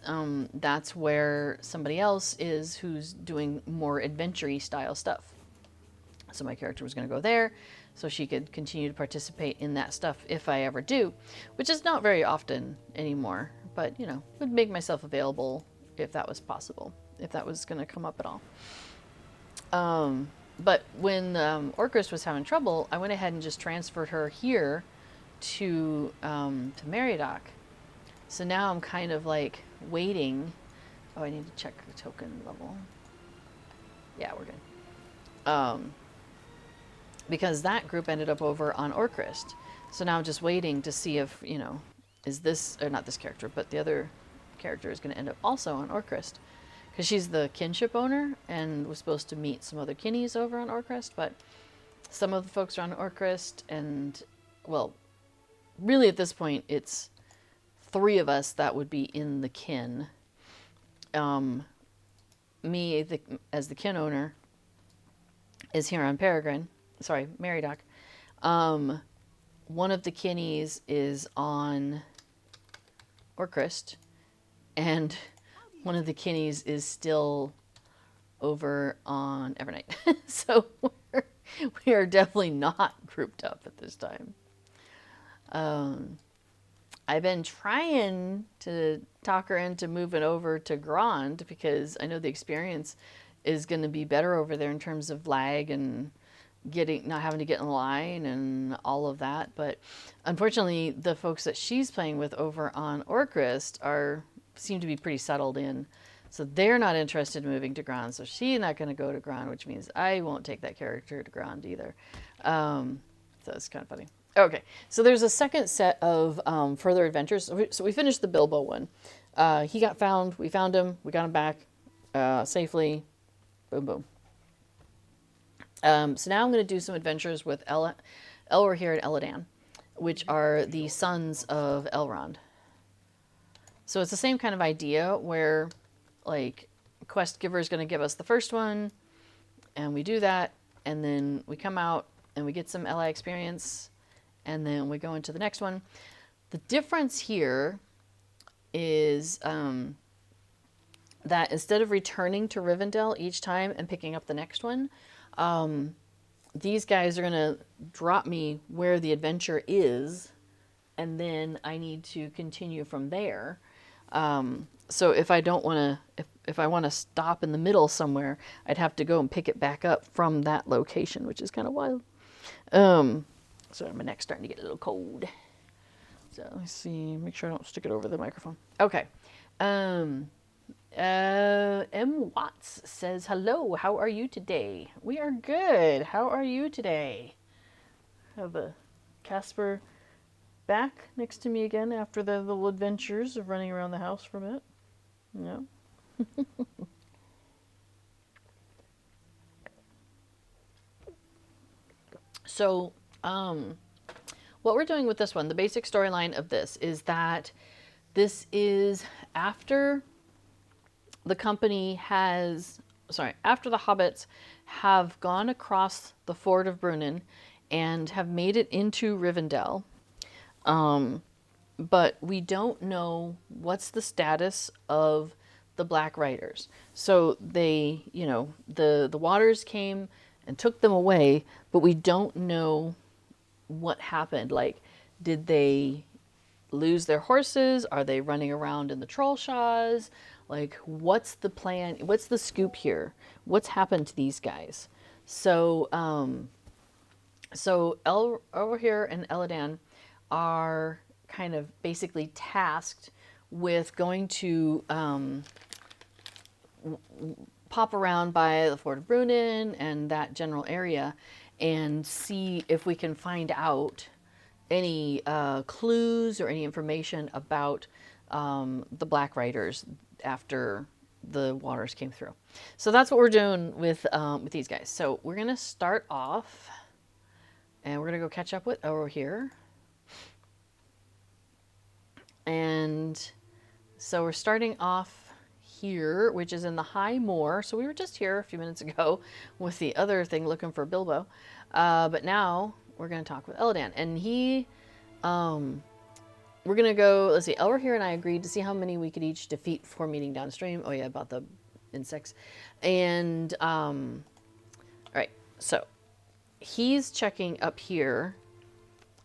Speaker 1: that's where somebody else is who's doing more adventure-y style stuff. So my character was going to go there so she could continue to participate in that stuff if I ever do, which is not very often anymore, but you know, would make myself available if that was possible, if that was going to come up at all. But when Orcrist was having trouble, I went ahead and just transferred her here to Meriadoc. So now I'm kind of like waiting. Oh, I need to check the token level. Yeah, we're good. Because that group ended up over on Orcrist. So now I'm just waiting to see if, you know, is this, or not this character, but the other character is going to end up also on Orcrist. Because she's the kinship owner and was supposed to meet some other kinnies over on Orcrist, but some of the folks are on Orcrist, and, well, really at this point, it's 3 of us that would be in the kin. Me, as the kin owner, is here on Meriadoc. One of the kinnies is on Orcrist, and one of the kinnies is still over on Evernight. So we are definitely not grouped up at this time. I've been trying to talk her into moving over to Grand because I know the experience is going to be better over there in terms of lag and not having to get in line and all of that. But unfortunately, the folks that she's playing with over on Orcrist seem to be pretty settled in. So they're not interested in moving to Grand. So she's not going to go to Grand, which means I won't take that character to Grand either. So it's kind of funny. Okay, so there's a second set of further adventures. So we finished the Bilbo one. He got found. We found him. We got him back safely. Boom, boom. So now I'm going to do some adventures with Elrohir and Eladan, which are the sons of Elrond. So it's the same kind of idea where, like, quest giver is going to give us the first one, and we do that, and then we come out and we get some LI experience, and then we go into the next one. The difference here is that instead of returning to Rivendell each time and picking up the next one, these guys are going to drop me where the adventure is, and then I need to continue from there. So if I don't want to, if I want to stop in the middle somewhere, I'd have to go and pick it back up from that location, which is kind of wild. So my neck's starting to get a little cold. So let's see, make sure I don't stick it over the microphone. Okay. M. Watts says, hello, how are you today? We are good. How are you today? Have a Casper back next to me again after the little adventures of running around the house for a minute. No. So, what we're doing with this one, the basic storyline of this is that this is after the company has, after the hobbits have gone across the Ford of Brunnen and have made it into Rivendell. But we don't know what's the status of the Black Riders. So they, you know, the waters came and took them away, but we don't know what happened. Like, did they lose their horses? Are they running around in the trollshaws? Like, what's the plan? What's the scoop here? What's happened to these guys? So, over here and Eladan are kind of basically tasked with going to pop around by the Fort of Brunnen and that general area and see if we can find out any clues or any information about the Black Riders after the waters came through. So that's what we're doing with these guys. So we're gonna start off, and we're gonna go catch up with over here. And so we're starting off here, which is in the High Moor. So we were just here a few minutes ago with the other thing looking for Bilbo, but now we're gonna talk with Eladan, and he. We're gonna go, let's see, Elver here and I agreed to see how many we could each defeat before meeting downstream. Oh yeah, about the insects. And, all right, so he's checking up here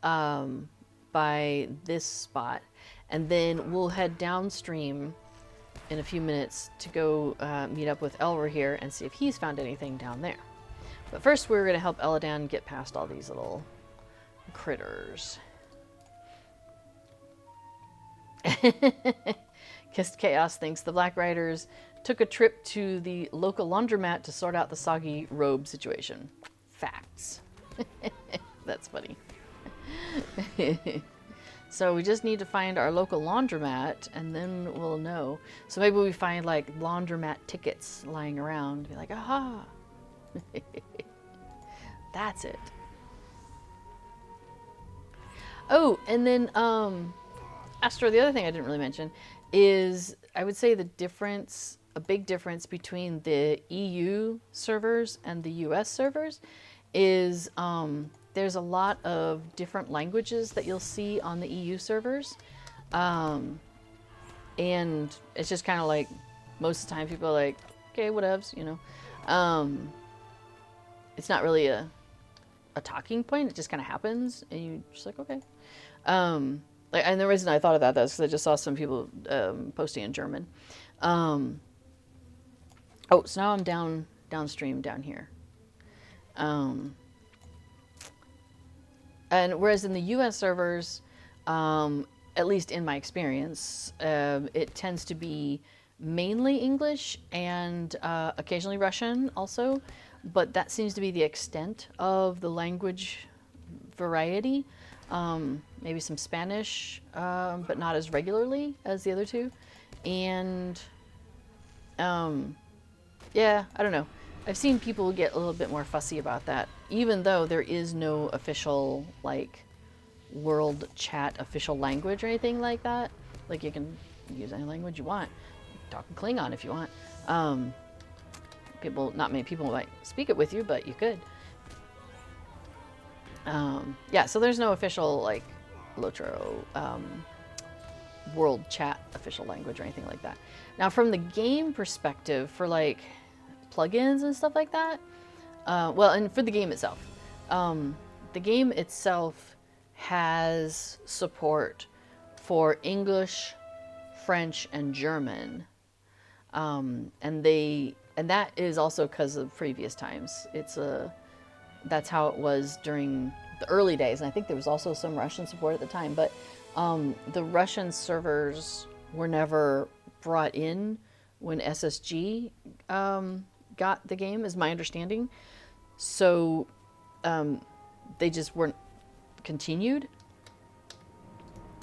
Speaker 1: by this spot, and then we'll head downstream in a few minutes to go meet up with Elver here and see if he's found anything down there. But first we're gonna help Eladan get past all these little critters. Kissed Chaos thinks the Black Riders took a trip to the local laundromat to sort out the soggy robe situation. Facts. That's funny. So we just need to find our local laundromat and then we'll know. So maybe we find like laundromat tickets lying around. Be like, aha. That's it. Oh, and then Astro, the other thing I didn't really mention is I would say the difference, a big difference between the EU servers and the US servers is there's a lot of different languages that you'll see on the EU servers. And it's just kind of like, most of the time people are like, okay, whatevs, you know. It's not really a talking point, it just kind of happens and you're just like, okay. And the reason I thought of that is because I just saw some people posting in German. Oh, so now I'm downstream down here. And whereas in the US servers, at least in my experience, it tends to be mainly English and occasionally Russian also, but that seems to be the extent of the language variety. Maybe some Spanish, but not as regularly as the other two. And, yeah, I don't know. I've seen people get a little bit more fussy about that, even though there is no official, like, world chat official language or anything like that. Like, you can use any language you want. Talk in Klingon if you want. Not many people might speak it with you, but you could. Yeah, so there's no official, like, Lotro world chat official language or anything like that. Now, from the game perspective, for like plugins and stuff like that, well, and for the game itself, the game itself has support for English, French, and German, and that is also because of previous times. That's how it was during the early days, and I think there was also some Russian support at the time. But the Russian servers were never brought in when SSG got the game, is my understanding. So they just weren't continued.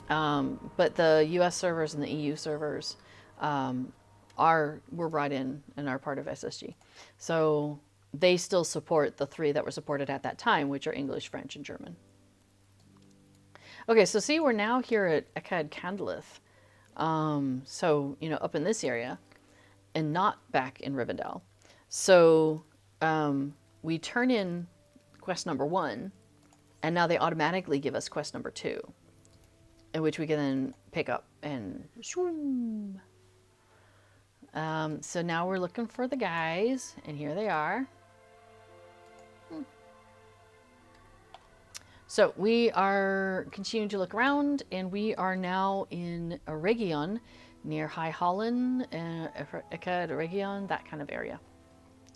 Speaker 1: But the US servers and the EU servers were brought in and are part of SSG. So they still support the 3 that were supported at that time, which are English, French, and German. Okay, so see, we're now here at Akkad Candleth. So, you know, up in this area and not back in Rivendell. So we turn in quest number 1, and now they automatically give us quest number 2, in which we can then pick up and shoom. So now we're looking for the guys, and here they are. So we are continuing to look around, and we are now in a region near High Holland, Akkad region, that kind of area.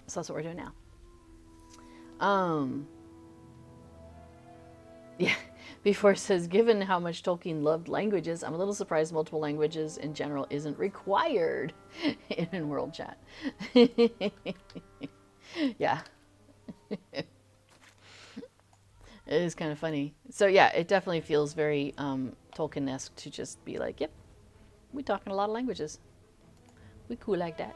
Speaker 1: So that's what we're doing now. Yeah, before it says, given how much Tolkien loved languages, I'm a little surprised multiple languages in general isn't required in world chat. Yeah. It is kind of funny. So yeah, it definitely feels very Tolkien-esque to just be like, yep, we talking a lot of languages. We cool like that.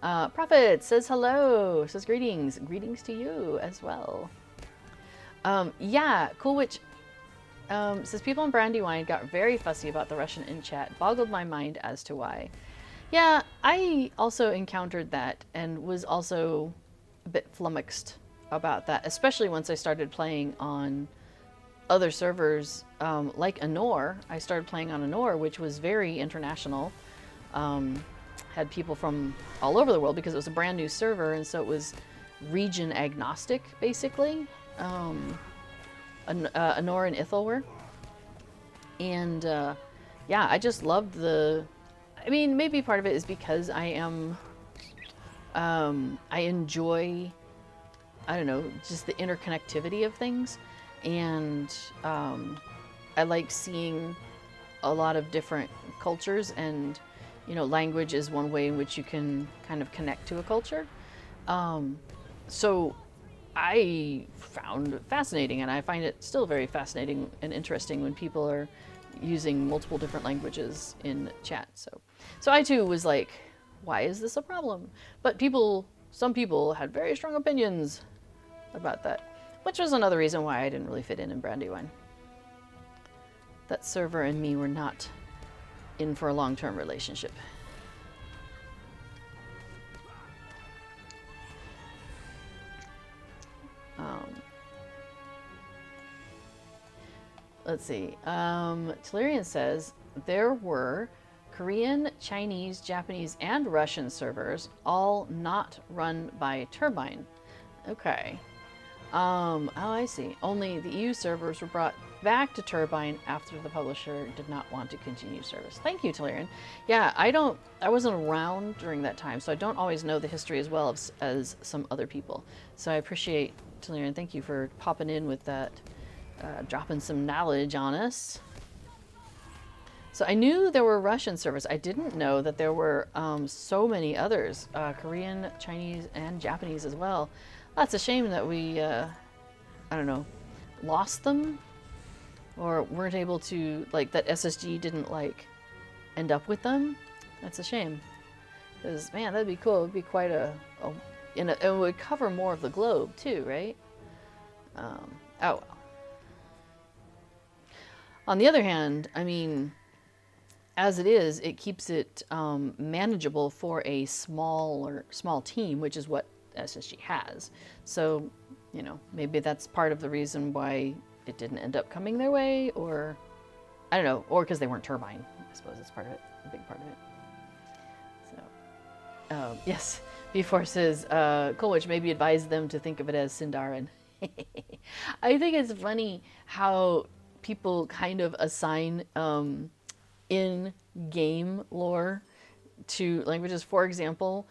Speaker 1: Prophet says hello, says greetings. Greetings to you as well. Yeah, Cool Witch says people in Brandywine got very fussy about the Russian in chat. Boggled my mind as to why. Yeah, I also encountered that and was also a bit flummoxed about that, especially once I started playing on other servers like Anor. I started playing on Anor, which was very international. Had people from all over the world because it was a brand new server, and so it was region agnostic, basically. Anor and Ithil were. And yeah, I just loved I mean, maybe part of it is because I am, I enjoy, I don't know, just the interconnectivity of things. And I like seeing a lot of different cultures, and, you know, language is one way in which you can kind of connect to a culture. So I found it fascinating, and I find it still very fascinating and interesting when people are using multiple different languages in chat. So I too was like, why is this a problem? But some people had very strong opinions about that, which was another reason why I didn't really fit in Brandywine. That server and me were not in for a long-term relationship. Let's see. Telerian says there were Korean, Chinese, Japanese, and Russian servers, all not run by Turbine. Okay. Oh, I see. Only the EU servers were brought back to Turbine after the publisher did not want to continue service. Thank you, Telerian. Yeah, I wasn't around during that time, so I don't always know the history as well as some other people. So I appreciate, Telerian, thank you for popping in with that, dropping some knowledge on us. So I knew there were Russian servers. I didn't know that there were so many others, Korean, Chinese, and Japanese as well. That's a shame that we, I don't know, lost them, or weren't able to, like, that SSG didn't, like, end up with them. That's a shame. Because, man, that'd be cool. It would be quite it would cover more of the globe, too, right? Oh, well. On the other hand, I mean, as it is, it keeps it manageable for a small team, which is what SSG has. So, you know, maybe that's part of the reason why it didn't end up coming their way, or I don't know, or because they weren't turbine. I suppose it's part of it, a big part of it. So, yes, B4 says, Coolwitch maybe advise them to think of it as Sindarin. I think it's funny how people kind of assign in-game lore to languages. For example,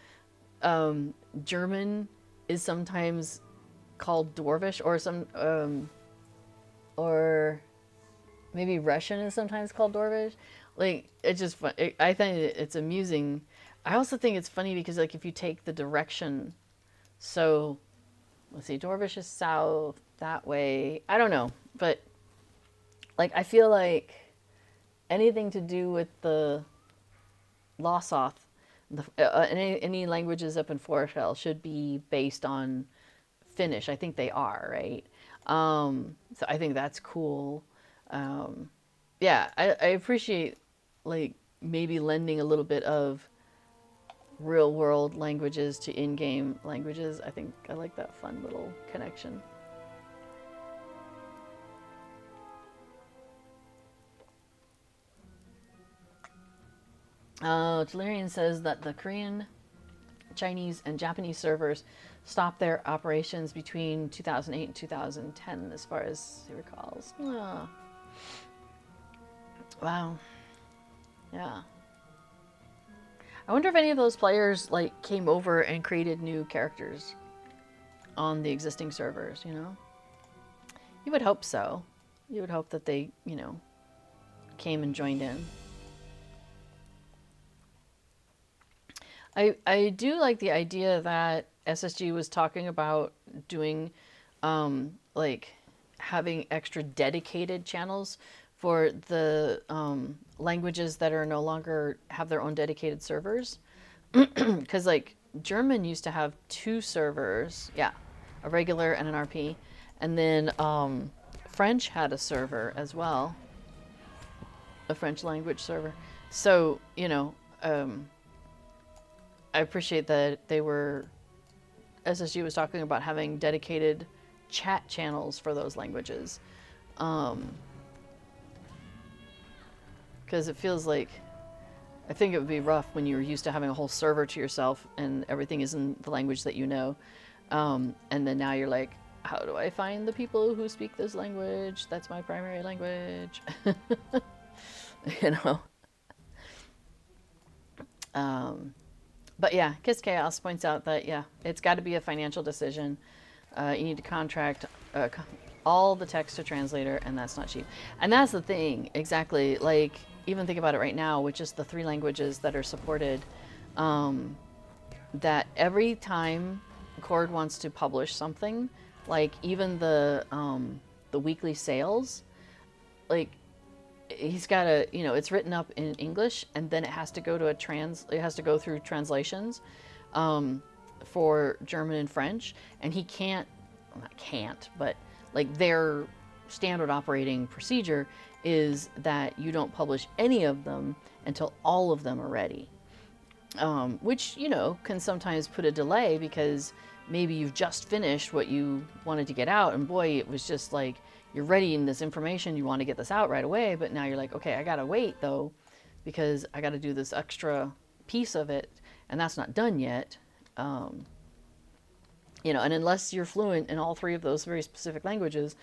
Speaker 1: German is sometimes called Dwarvish, or maybe Russian is sometimes called Dwarvish. Like, it's just fun. I think it's amusing. I also think it's funny because, like, if you take the direction, so let's see, Dwarvish is south that way. I don't know, but like, I feel like anything to do with the Lossoth, any languages up in Foreshell should be based on Finnish. I think they are, right? So I think that's cool. Yeah, I appreciate, like, maybe lending a little bit of real world languages to in-game languages. I think I like that fun little connection. Telerian says that the Korean, Chinese, and Japanese servers stopped their operations between 2008 and 2010, as far as he recalls. Oh. Wow. Yeah. I wonder if any of those players, like, came over and created new characters on the existing servers, you know? You would hope so. You would hope that they, you know, came and joined in. I do like the idea that SSG was talking about doing, like, having extra dedicated channels for the languages that are no longer have their own dedicated servers. Because, like, German used to have 2 servers, yeah, a regular and an RP. And then French had a server as well, a French language server. So, you know, I appreciate that SSG was talking about having dedicated chat channels for those languages. Because it feels like, I think it would be rough when you're used to having a whole server to yourself and everything is in the language that you know. And then now you're like, how do I find the people who speak this language? That's my primary language. You know? But yeah, Kiss Chaos points out that, yeah, it's got to be a financial decision. You need to contract all the text to translator, and that's not cheap. And that's the thing, exactly. Like, even think about it right now, with just the 3 languages that are supported, that every time Cord wants to publish something, like even the weekly sales, like, he's got to, you know, it's written up in English and then it has to go to it has to go through translations for German and French, and he can't, well, not can't, but like their standard operating procedure is that you don't publish any of them until all of them are ready. Which, you know, can sometimes put a delay because maybe you've just finished what you wanted to get out, and boy, it was just like, you're ready in this information, you want to get this out right away, but now you're like, okay, I gotta wait though, because I gotta do this extra piece of it, and that's not done yet. You know, and unless you're fluent in all 3 of those very specific languages,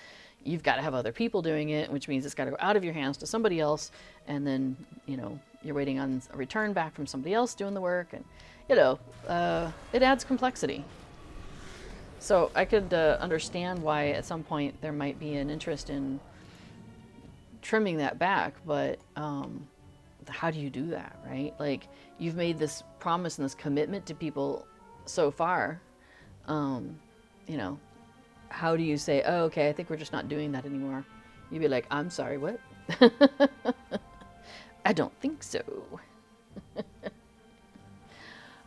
Speaker 1: you've got to have other people doing it, which means it's got to go out of your hands to somebody else, and then, you know, you're waiting on a return back from somebody else doing the work, and, you know, it adds complexity. So I could understand why at some point there might be an interest in trimming that back, but how do you do that, right? Like, you've made this promise and this commitment to people so far. You know, how do you say, oh, okay, I think we're just not doing that anymore? You'd be like, I'm sorry, what? I don't think so.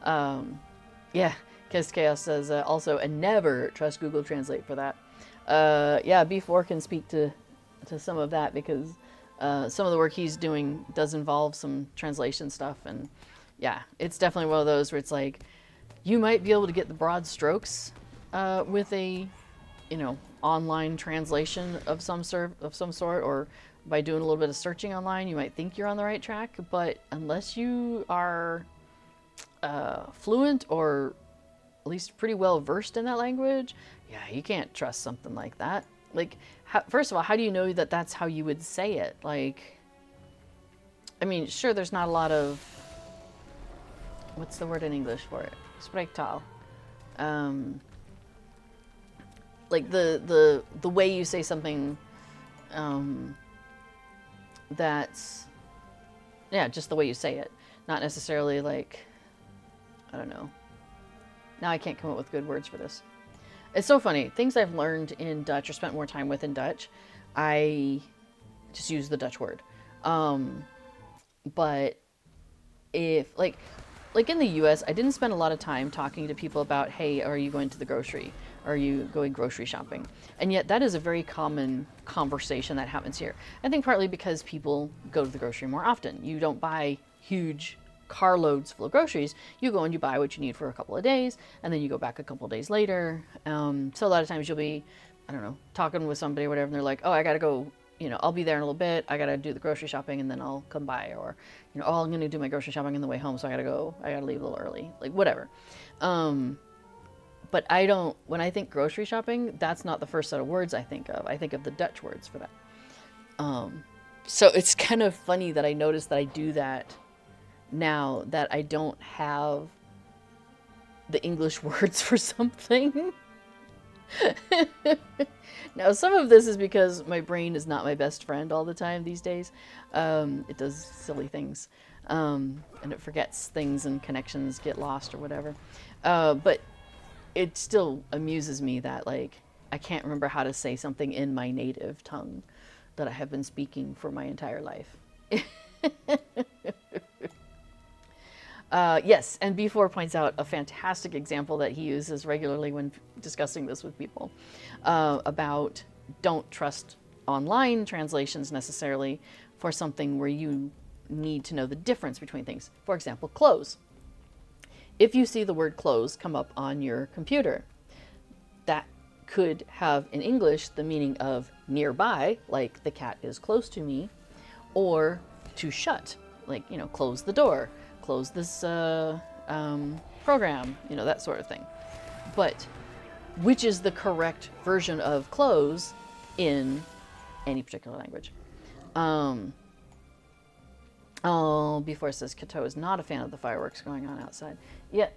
Speaker 1: Yeah, Kiss Chaos says also, and never trust Google Translate for that. Yeah, B4 can speak to some of that, because some of the work he's doing does involve some translation stuff, and yeah, it's definitely one of those where it's like, you might be able to get the broad strokes with a, you know, online translation of some sort, or by doing a little bit of searching online, you might think you're on the right track, but unless you are fluent or at least pretty well versed in that language, yeah, you can't trust something like that. Like, first of all, how do you know that that's how you would say it? Like, I mean, sure, there's not a lot of, what's the word in English for it? Sprechtaal. Like the way you say something, that's, yeah, just the way you say it. Not necessarily like, I don't know. Now I can't come up with good words for this. It's so funny. Things I've learned in Dutch or spent more time with in Dutch, I just use the Dutch word. But if, like in the US, I didn't spend a lot of time talking to people about, hey, are you going to the grocery? Are you going grocery shopping? And yet that is a very common conversation that happens here. I think partly because people go to the grocery more often. You don't buy huge carloads full of groceries. You go and you buy what you need for a couple of days, and then you go back a couple of days later. So a lot of times you'll be, I don't know, talking with somebody or whatever, and they're like, oh, I gotta go, you know, I'll be there in a little bit. I gotta do the grocery shopping and then I'll come by. Or, you know, oh, I'm gonna do my grocery shopping on the way home, so I gotta leave a little early. Like, whatever. But when I think grocery shopping, that's not the first set of words I think of. I think of the Dutch words for that. So it's kind of funny that I noticed that I do that now that I don't have the English words for something. Now, some of this is because my brain is not my best friend all the time these days. It does silly things, and it forgets things and connections get lost or whatever. But it still amuses me that, like, I can't remember how to say something in my native tongue that I have been speaking for my entire life. Yes, and B4 points out a fantastic example that he uses regularly when discussing this with people, about don't trust online translations necessarily for something where you need to know the difference between things. For example, clothes. If you see the word clothes come up on your computer, that could have in English the meaning of nearby, like the cat is close to me, or to shut, like, you know, close the door, close this program, you know, that sort of thing. But which is the correct version of close in any particular language? Oh, before it says Kato is not a fan of the fireworks going on outside. Yeah,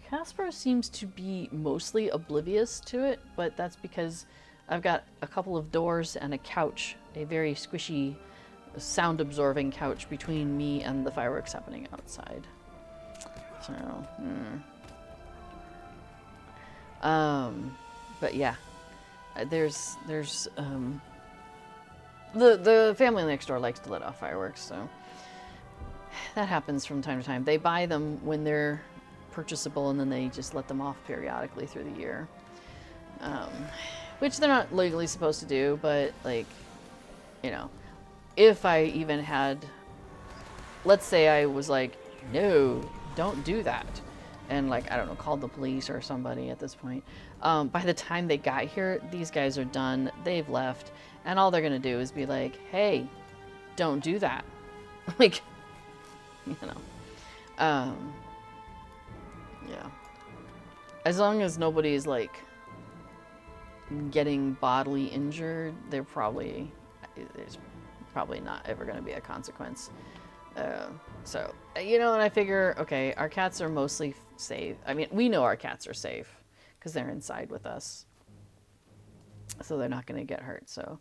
Speaker 1: Casper seems to be mostly oblivious to it, but that's because I've got a couple of doors and a couch, a very squishy, sound-absorbing couch between me and the fireworks happening outside. So, but yeah, there's the family next door likes to let off fireworks, so that happens from time to time. They buy them when they're purchasable, and then they just let them off periodically through the year, which they're not legally supposed to do, but, like, you know, if I even had, let's say I was like, no, don't do that, and, like, I don't know, called the police or somebody at this point, by the time they got here, these guys are done, they've left, and all they're gonna do is be like, hey, don't do that. Like, you know, yeah, as long as nobody's, like, getting bodily injured, there's probably not ever going to be a consequence. So, you know, and I figure, okay, our cats are mostly safe. I mean, we know our cats are safe because they're inside with us, so they're not going to get hurt. So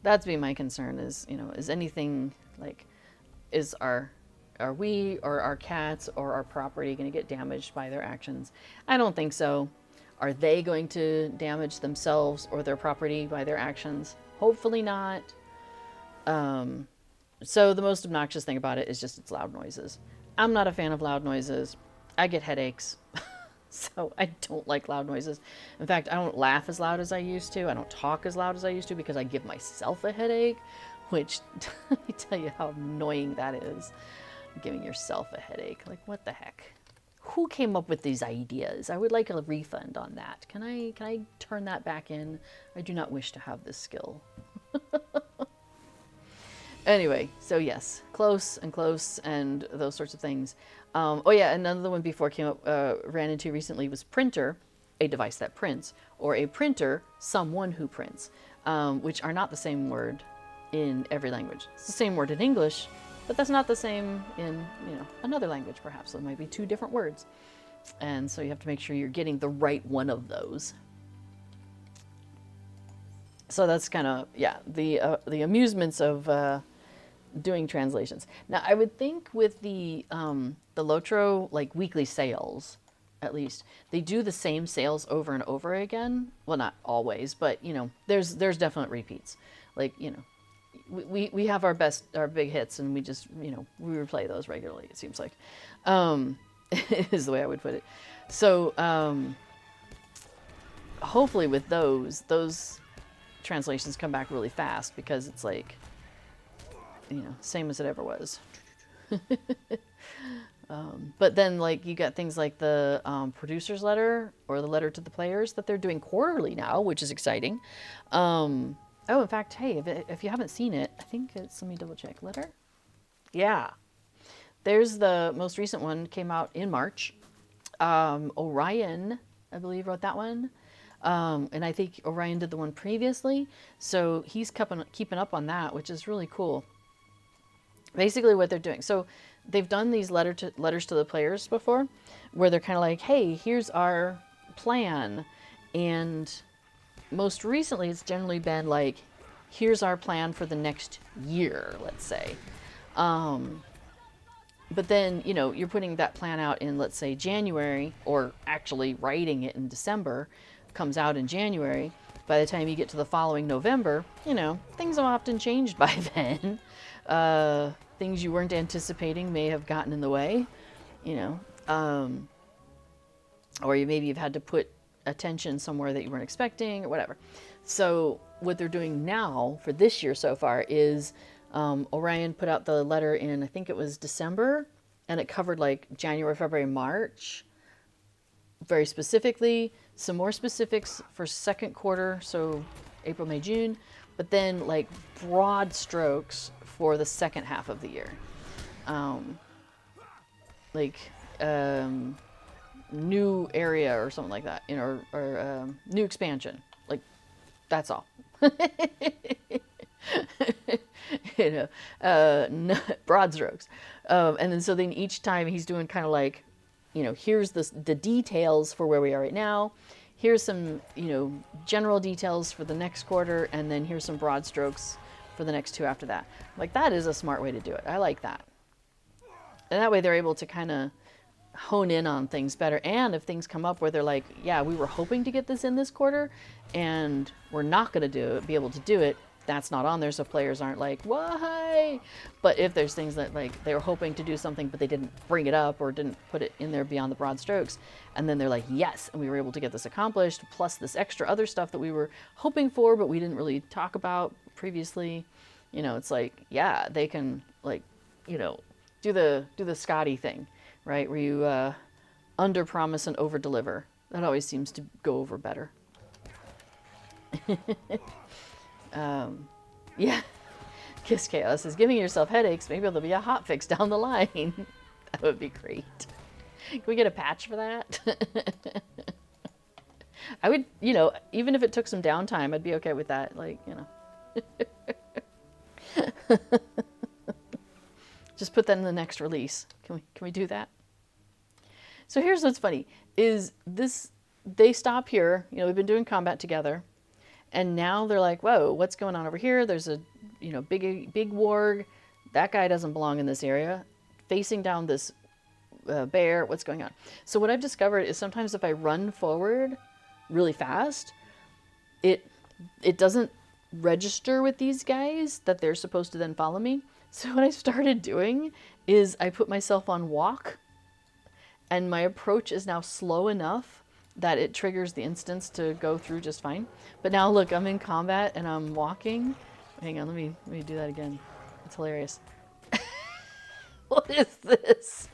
Speaker 1: that's been my concern, is, you know, is anything, like, are we or our cats or our property going to get damaged by their actions? I don't think so. Are they going to damage themselves or their property by their actions? Hopefully not. So the most obnoxious thing about it is just its loud noises. I'm not a fan of loud noises. I get headaches. So I don't like loud noises. In fact, I don't laugh as loud as I used to. I don't talk as loud as I used to because I give myself a headache, which, let me tell you how annoying that is. Giving yourself a headache. Like, what the heck? Who came up with these ideas? I would like a refund on that. Can I turn that back in? I do not wish to have this skill. Anyway, so yes, close and those sorts of things. Oh yeah, another one before came up, ran into recently was printer, a device that prints, or a printer, someone who prints, which are not the same word in every language. It's the same word in English, but that's not the same in, another language perhaps. So it might be two different words. And so you have to make sure you're getting the right one of those. So that's kind of, yeah, the amusements of doing translations. Now, I would think with the Lotro, like weekly sales, at least, they do the same sales over and over again. Well, not always, but, there's definite repeats. Like, we have our big hits, and we just, we replay those regularly, it seems like, is the way I would put it. So, hopefully with those translations come back really fast, because it's like, same as it ever was. But then, like, you got things like the producer's letter or the letter to the players that they're doing quarterly now, which is exciting. Oh, in fact, hey, if you haven't seen it, I think it's, let me double check. Letter? Yeah. There's the most recent one, came out in March. Orion, I believe, wrote that one. And I think Orion did the one previously. So he's keeping up on that, which is really cool. Basically what they're doing. So they've done these letters to the players before, where they're kind of like, hey, here's our plan. And most recently, it's generally been like, here's our plan for the next year, let's say. But then, you're putting that plan out in, let's say, January, or actually writing it in December, comes out in January. By the time you get to the following November, things have often changed by then. Things you weren't anticipating may have gotten in the way, or you've had to put attention somewhere that you weren't expecting, or whatever. So what they're doing now for this year so far is Orion put out the letter in, I think it was December, and it covered like January, February, March, very specifically. Some more specifics for second quarter, so April, May, June, but then like broad strokes for the second half of the year. New area or something like that, or new expansion. Like, that's all. Broad strokes. And then each time he's doing kind of like, here's the details for where we are right now. Here's some, general details for the next quarter, and then here's some broad strokes for the next two after that. Like, that is a smart way to do it. I like that. And that way they're able to kind of hone in on things better. And if things come up where they're like, yeah, we were hoping to get this in this quarter, and we're not going to be able to do it, that's not on there, so players aren't like, why? But if there's things that, like, they were hoping to do something, but they didn't bring it up or didn't put it in there beyond the broad strokes, and then they're like, yes, and we were able to get this accomplished, plus this extra other stuff that we were hoping for, but we didn't really talk about previously, it's like, yeah, they can, like, do the Scotty thing, right? Where you under promise and over deliver. That always seems to go over better. Yeah. Kiss Chaos is giving yourself headaches. Maybe there'll be a hot fix down the line. That would be great. Can we get a patch for that? I would, even if it took some downtime, I'd be okay with that. Like, just put that in the next release. Can we do that? So here's what's funny is they stop here. We've been doing combat together. And now they're like, whoa, what's going on over here? There's a, big warg. That guy doesn't belong in this area. Facing down this bear. What's going on? So what I've discovered is sometimes if I run forward really fast, it doesn't register with these guys that they're supposed to then follow me. So what I started doing is I put myself on walk, and my approach is now slow enough that it triggers the instance to go through just fine. But now look, I'm in combat and I'm walking. Hang on, let me do that again. It's hilarious. What is this?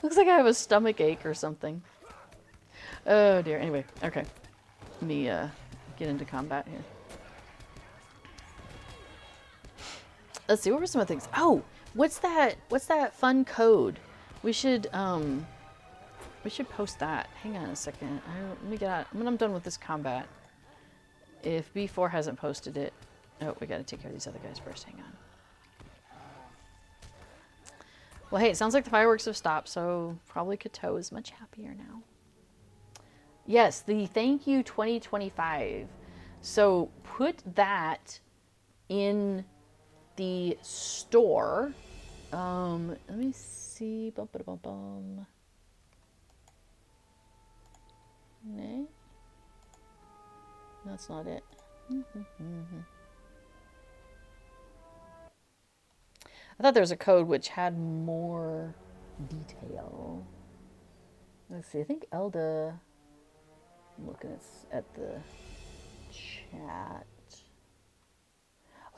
Speaker 1: Looks like I have a stomach ache or something. Oh dear, anyway, okay. Let me get into combat here. Let's see, what were some of the things? Oh, what's that fun code? We should post that. Hang on a second. Let me get out. When I'm done with this combat, if B4 hasn't posted it. Oh, we gotta take care of these other guys first. Hang on. Well, hey, it sounds like the fireworks have stopped, so probably Kato is much happier now. Yes, the thank you 2025. So put that in the store. Let me see. Bum, ba, bum, bum. No, that's not it. I thought there was a code which had more detail. Let's see. I think Elda. I'm looking at the chat.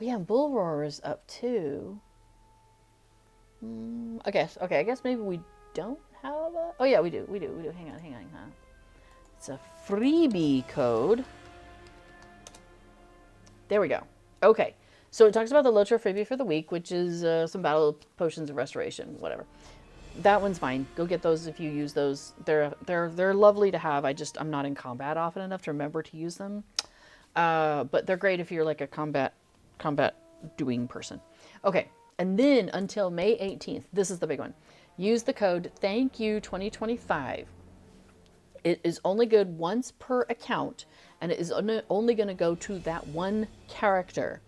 Speaker 1: Oh yeah, Bull Roar is up too. Okay, I guess maybe we don't have a... Oh yeah, we do. Hang on. It's a freebie code. There we go. Okay, so it talks about the Lotro freebie for the week, which is some battle potions of restoration, whatever. That one's fine. Go get those if you use those. They're lovely to have. I'm not in combat often enough to remember to use them. But they're great if you're like a combat doing person. Okay, and then until May 18th, this is the big one. Use the code THANKYOU2025. It is only good once per account, and it is only going to go to that one character.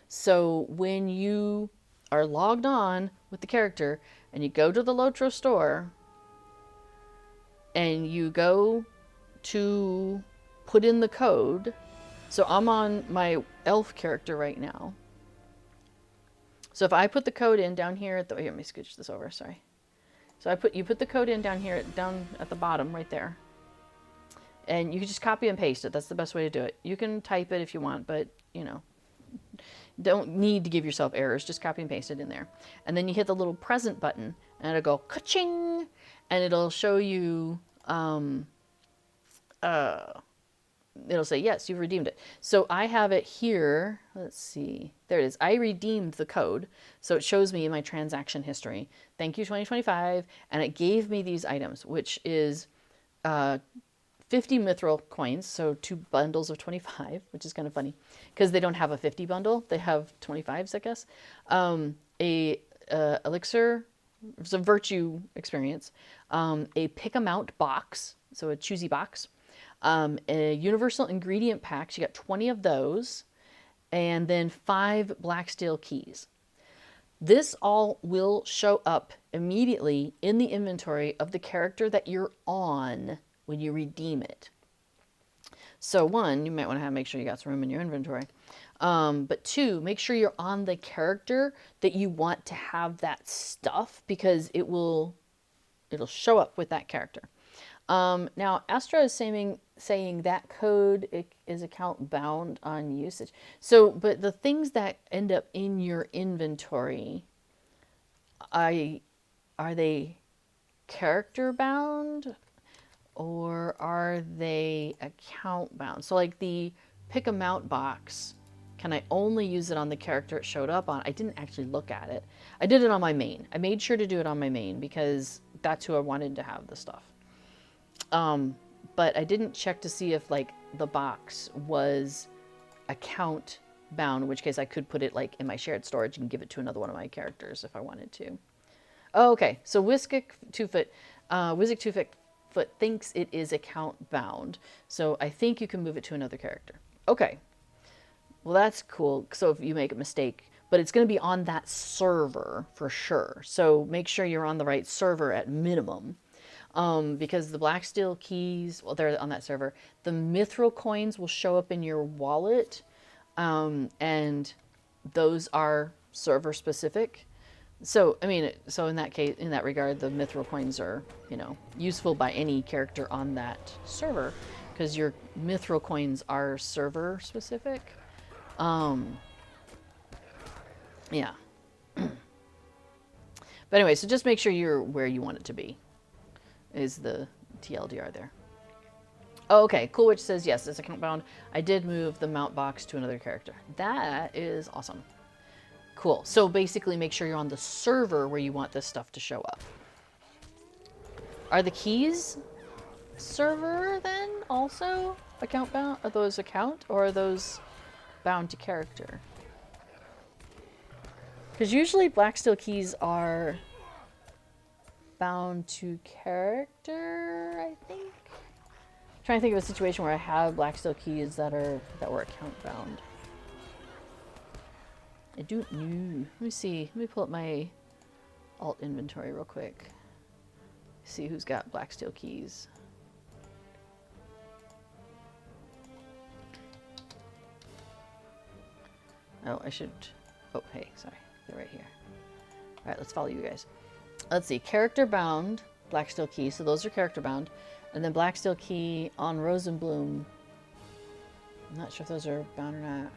Speaker 1: So when you are logged on with the character and you go to the Lotro store and you go to put in the code. So I'm on my elf character right now. So if I put the code in down here at the... Here, let me scooch this over, sorry. So you put the code in down here, down at the bottom right there. And you can just copy and paste it. That's the best way to do it. You can type it if you want, but, you know, don't need to give yourself errors. Just copy and paste it in there. And then you hit the little present button, and it'll go ka-ching, and it'll show you, it'll say, yes, you've redeemed it. So I have it here. Let's see. There it is. I redeemed the code. So it shows me in my transaction history. Thank you 2025. And it gave me these items, which is 50 mithril coins. So 2 bundles of 25, which is kind of funny because they don't have a 50 bundle. They have 25s, I guess. Elixir, it's a virtue experience. A pick a mount box. So a choosy box. A universal ingredient packs, you got 20 of those, and then 5 black steel keys. This all will show up immediately in the inventory of the character that you're on when you redeem it. So 1, you might want to make sure you got some room in your inventory. But 2, make sure you're on the character that you want to have that stuff, because it'll show up with that character. Now, Astra is saying that code is account bound on usage. So, but the things that end up in your inventory, are they character bound or are they account bound? So like the pick a mount box, can I only use it on the character it showed up on? I didn't actually look at it. I did it on my main. I made sure to do it on my main because that's who I wanted to have the stuff. But I didn't check to see if like the box was account bound, in which case I could put it like in my shared storage and give it to another one of my characters if I wanted to. Oh, okay, so Wizic Twofoot thinks it is account bound, so I think you can move it to another character. Okay, well that's cool. So if you make a mistake, but it's going to be on that server for sure. So make sure you're on the right server at minimum. Because the black steel keys, well, they're on that server. The mithril coins will show up in your wallet, and those are server specific. So, I mean, so in that case, in that regard, the mithril coins are, you know, useful by any character on that server, because your mithril coins are server specific. Yeah. But anyway, so just make sure you're where you want it to be. Is the TLDR there. Oh, okay. Cool Witch says, yes, it's account bound. I did move the mount box to another character. That is awesome. Cool. So basically make sure you're on the server where you want this stuff to show up. Are the keys server then also account bound? Are those account or are those bound to character? Because usually black steel keys are bound to character, I think. I'm trying to think of a situation where I have black steel keys that were account bound. I don't know. Let me see. Let me pull up my alt inventory real quick. See who's got black steel keys. Oh, I should... Oh, hey, sorry. They're right here. All right, let's follow you guys. Let's see. Character bound, black steel key. So those are character bound. And then black steel key on Rosenbloom. I'm not sure if those are bound or not.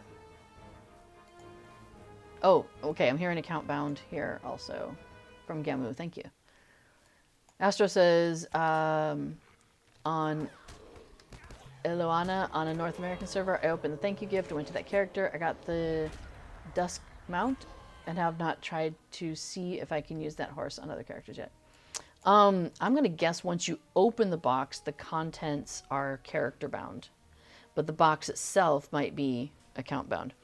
Speaker 1: Oh, okay. I'm hearing account bound here also from Gamu. Thank you. Astro says on Eloana on a North American server, I opened the thank you gift, went to that character, I got the Dusk mount, and have not tried to see if I can use that horse on other characters yet. I'm going to guess once you open the box, the contents are character bound, but the box itself might be account bound.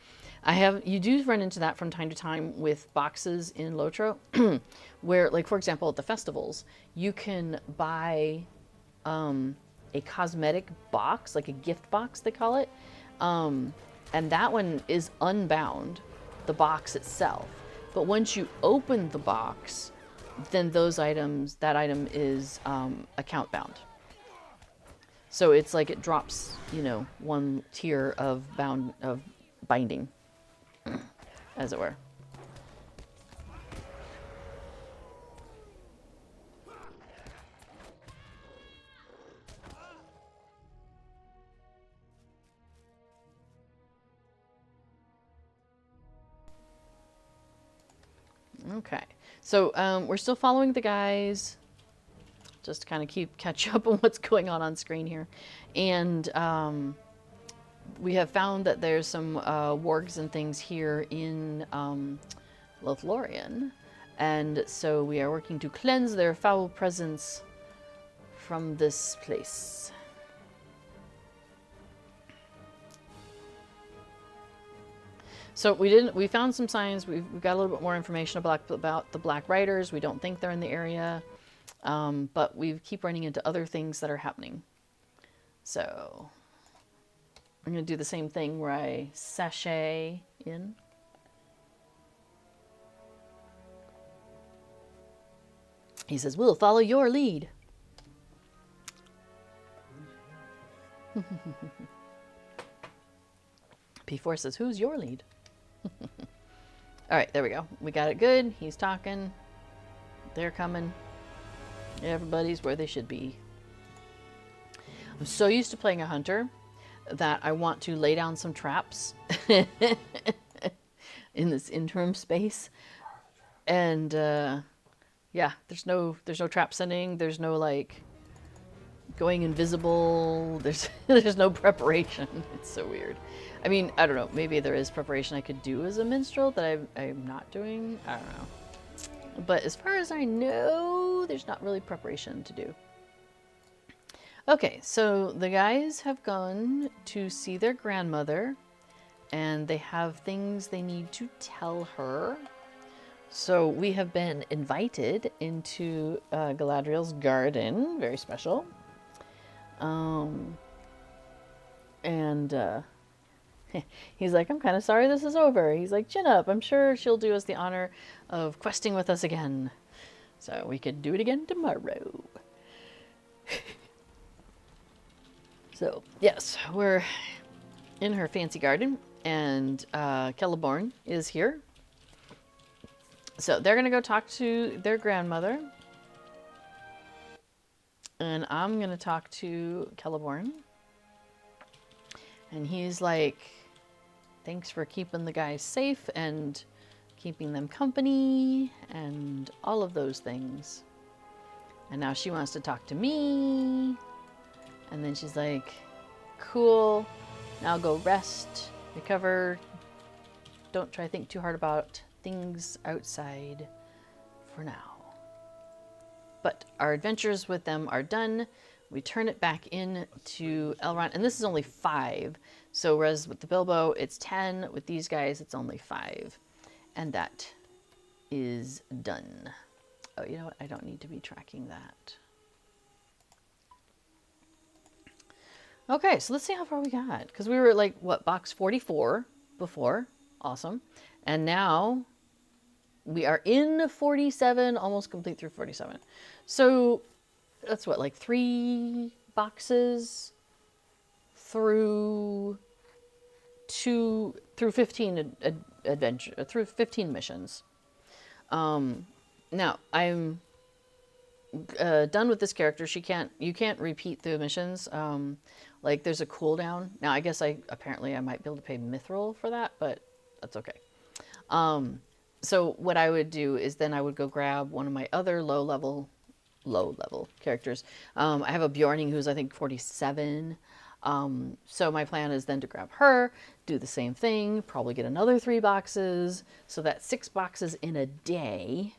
Speaker 1: You do run into that from time to time with boxes in Lotro, where, like, for example, at the festivals, you can buy a cosmetic box, like a gift box, they call it. And that one is unbound, the box itself. But once you open the box, then that item is account bound. So it's like it drops, one tier of binding, as it were. Okay, so we're still following the guys, just to kind of catch up on what's going on screen here. And we have found that there's some wargs and things here in Lothlorien. And so we are working to cleanse their foul presence from this place. So we found some signs. We've got a little bit more information about the Black Riders. We don't think they're in the area, but we keep running into other things that are happening. So I'm going to do the same thing where I sashay in. He says, we'll follow your lead. P4 says, who's your lead? All right, there we go. We got it good. He's talking. They're coming. Everybody's where they should be. I'm so used to playing a hunter that I want to lay down some traps in this interim space. And yeah, there's no trap setting. There's no like going invisible. There's no preparation. It's so weird. I mean, I don't know. Maybe there is preparation I could do as a minstrel that I'm not doing. I don't know. But as far as I know, there's not really preparation to do. Okay, so the guys have gone to see their grandmother, and they have things they need to tell her. So we have been invited into Galadriel's garden. Very special. He's like, I'm kind of sorry this is over. He's like, chin up. I'm sure she'll do us the honor of questing with us again. So we could do it again tomorrow. So, yes, we're in her fancy garden, and Celeborn is here. So they're going to go talk to their grandmother. And I'm going to talk to Celeborn. And he's like, thanks for keeping the guys safe and keeping them company and all of those things. And now she wants to talk to me. And then she's like, cool, now go rest, recover. Don't try to think too hard about things outside for now. But our adventures with them are done. We turn it back in to Elrond, and this is only 5. So whereas with the Bilbo, it's 10. With these guys, it's only 5. And that is done. Oh, you know what? I don't need to be tracking that. Okay, so let's see how far we got. Because we were at like, what, box 44 before. Awesome. And now we are in 47, almost complete through 47. So that's what, like 3 boxes through 15 adventure, through 15 missions. Now I'm done with this character. You can't repeat the missions. Like there's a cooldown. Now I guess apparently I might be able to pay Mithril for that, but that's okay. So what I would do is then I would go grab one of my other low level characters. I have a Bjorning who's I think 47. So my plan is then to grab her, do the same thing, probably get another 3 boxes. So that's 6 boxes in a day,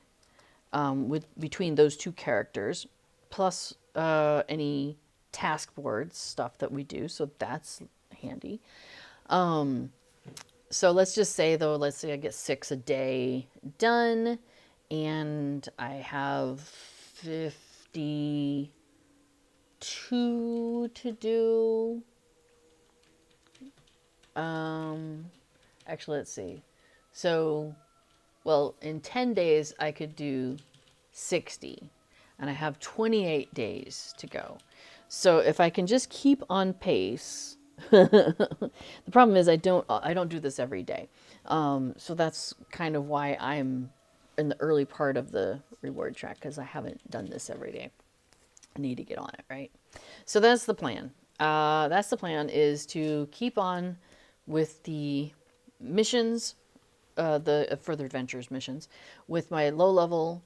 Speaker 1: between those 2 characters, plus any task boards stuff that we do. So that's handy. So let's just say though, let's say I get 6 a day done and I have 52 to do. Actually, let's see. So, well, in 10 days, I could do 60 and I have 28 days to go. So if I can just keep on pace, the problem is I don't do this every day. So that's kind of why I'm in the early part of the reward track, because I haven't done this every day. I need to get on it, right? So that's the plan. That's the plan, is to keep on with the missions, the further adventures missions, with my low level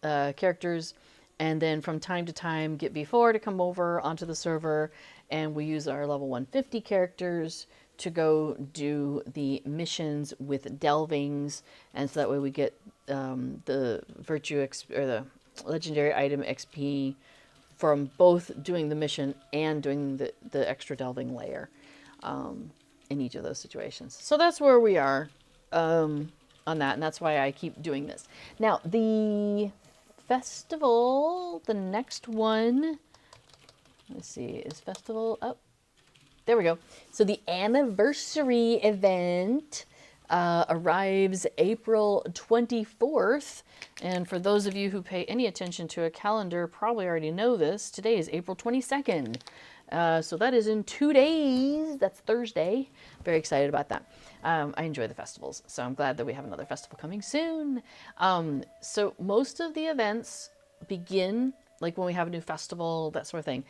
Speaker 1: characters, and then from time to time get B4 to come over onto the server, and we use our level 150 characters to go do the missions with delvings, and so that way we get the or the legendary item XP from both doing the mission and doing the extra delving layer in each of those situations. So that's where we are on that, and that's why I keep doing this. Now, the festival, the next one, let's see, is festival up? There we go. So the anniversary event arrives April 24th. And for those of you who pay any attention to a calendar, probably already know this. Today is April 22nd. So that is in 2 days. That's Thursday. Very excited about that. I enjoy the festivals, so I'm glad that we have another festival coming soon. So most of the events begin, like when we have a new festival, that sort of thing,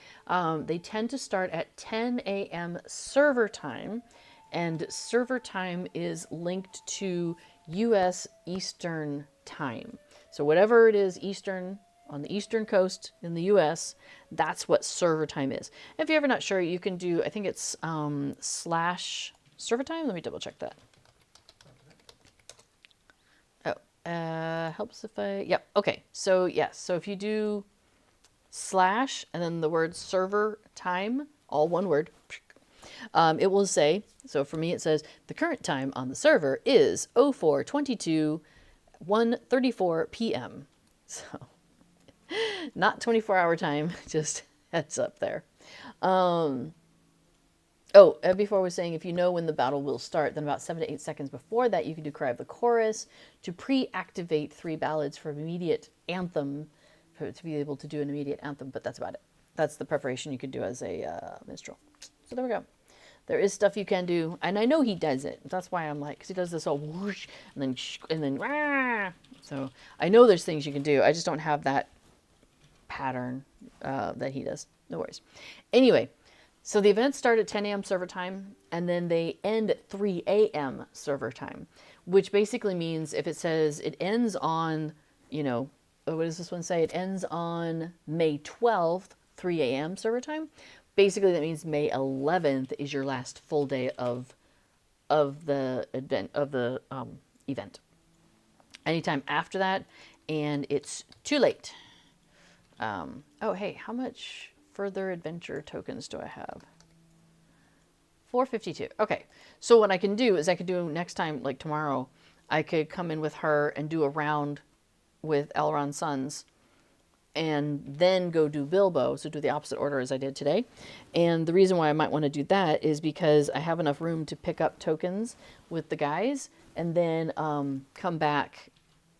Speaker 1: they tend to start at 10 a.m. server time, and server time is linked to U.S. Eastern time. So whatever it is Eastern, on the Eastern Coast in the U.S., that's what server time is. If you're ever not sure, you can do, I think it's slash server time. Let me double check that. Oh, helps if I, yep, okay. So yes, so if you do slash and then the word server time, all one word, it will say, so for me it says, the current time on the server is 04:22, 1:34 p.m. So not 24-hour time, just heads up there. Before I was saying, if you know when the battle will start, then about 7 to 8 seconds before that, you can do Cry of the Chorus to pre-activate 3 ballads for immediate anthem, to be able to do an immediate anthem, but that's about it. That's the preparation you could do as a minstrel. So there we go. There is stuff you can do, and I know he does it. That's why I'm like, because he does this all whoosh, and then rah. So I know there's things you can do. I just don't have that pattern that he does. No worries. Anyway, so the events start at 10 a.m. server time, and then they end at 3 a.m. server time, which basically means if it says it ends on, what does this one say? It ends on May 12th, 3 a.m. server time. Basically, that means May 11th is your last full day of the event. anytime after that, and it's too late. Oh, hey, how much further adventure tokens do I have? 452. Okay, so what I can do is I could do next time, like tomorrow, I could come in with her and do a round with Elrond's sons and then go do Bilbo, so do the opposite order as I did today. And the reason why I might want to do that is because I have enough room to pick up tokens with the guys and then come back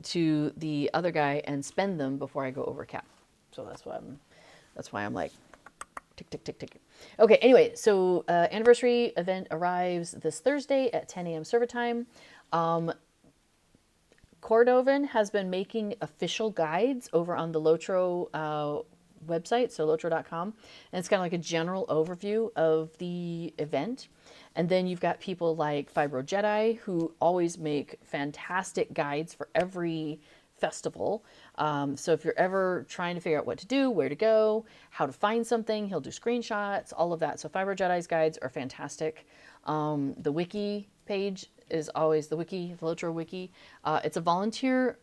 Speaker 1: to the other guy and spend them before I go over cap. So that's why I'm like tick, tick, tick, tick. Okay, anyway, so anniversary event arrives this Thursday at 10 a.m. server time. Cordovan has been making official guides over on the Lotro website, so lotro.com. And it's kind of like a general overview of the event. And then you've got people like Fibro Jedi who always make fantastic guides for every festival. So if you're ever trying to figure out what to do, where to go, how to find something, he'll do screenshots, all of that. So Fibro Jedi's guides are fantastic. The wiki page is always the Lotro wiki. It's a volunteer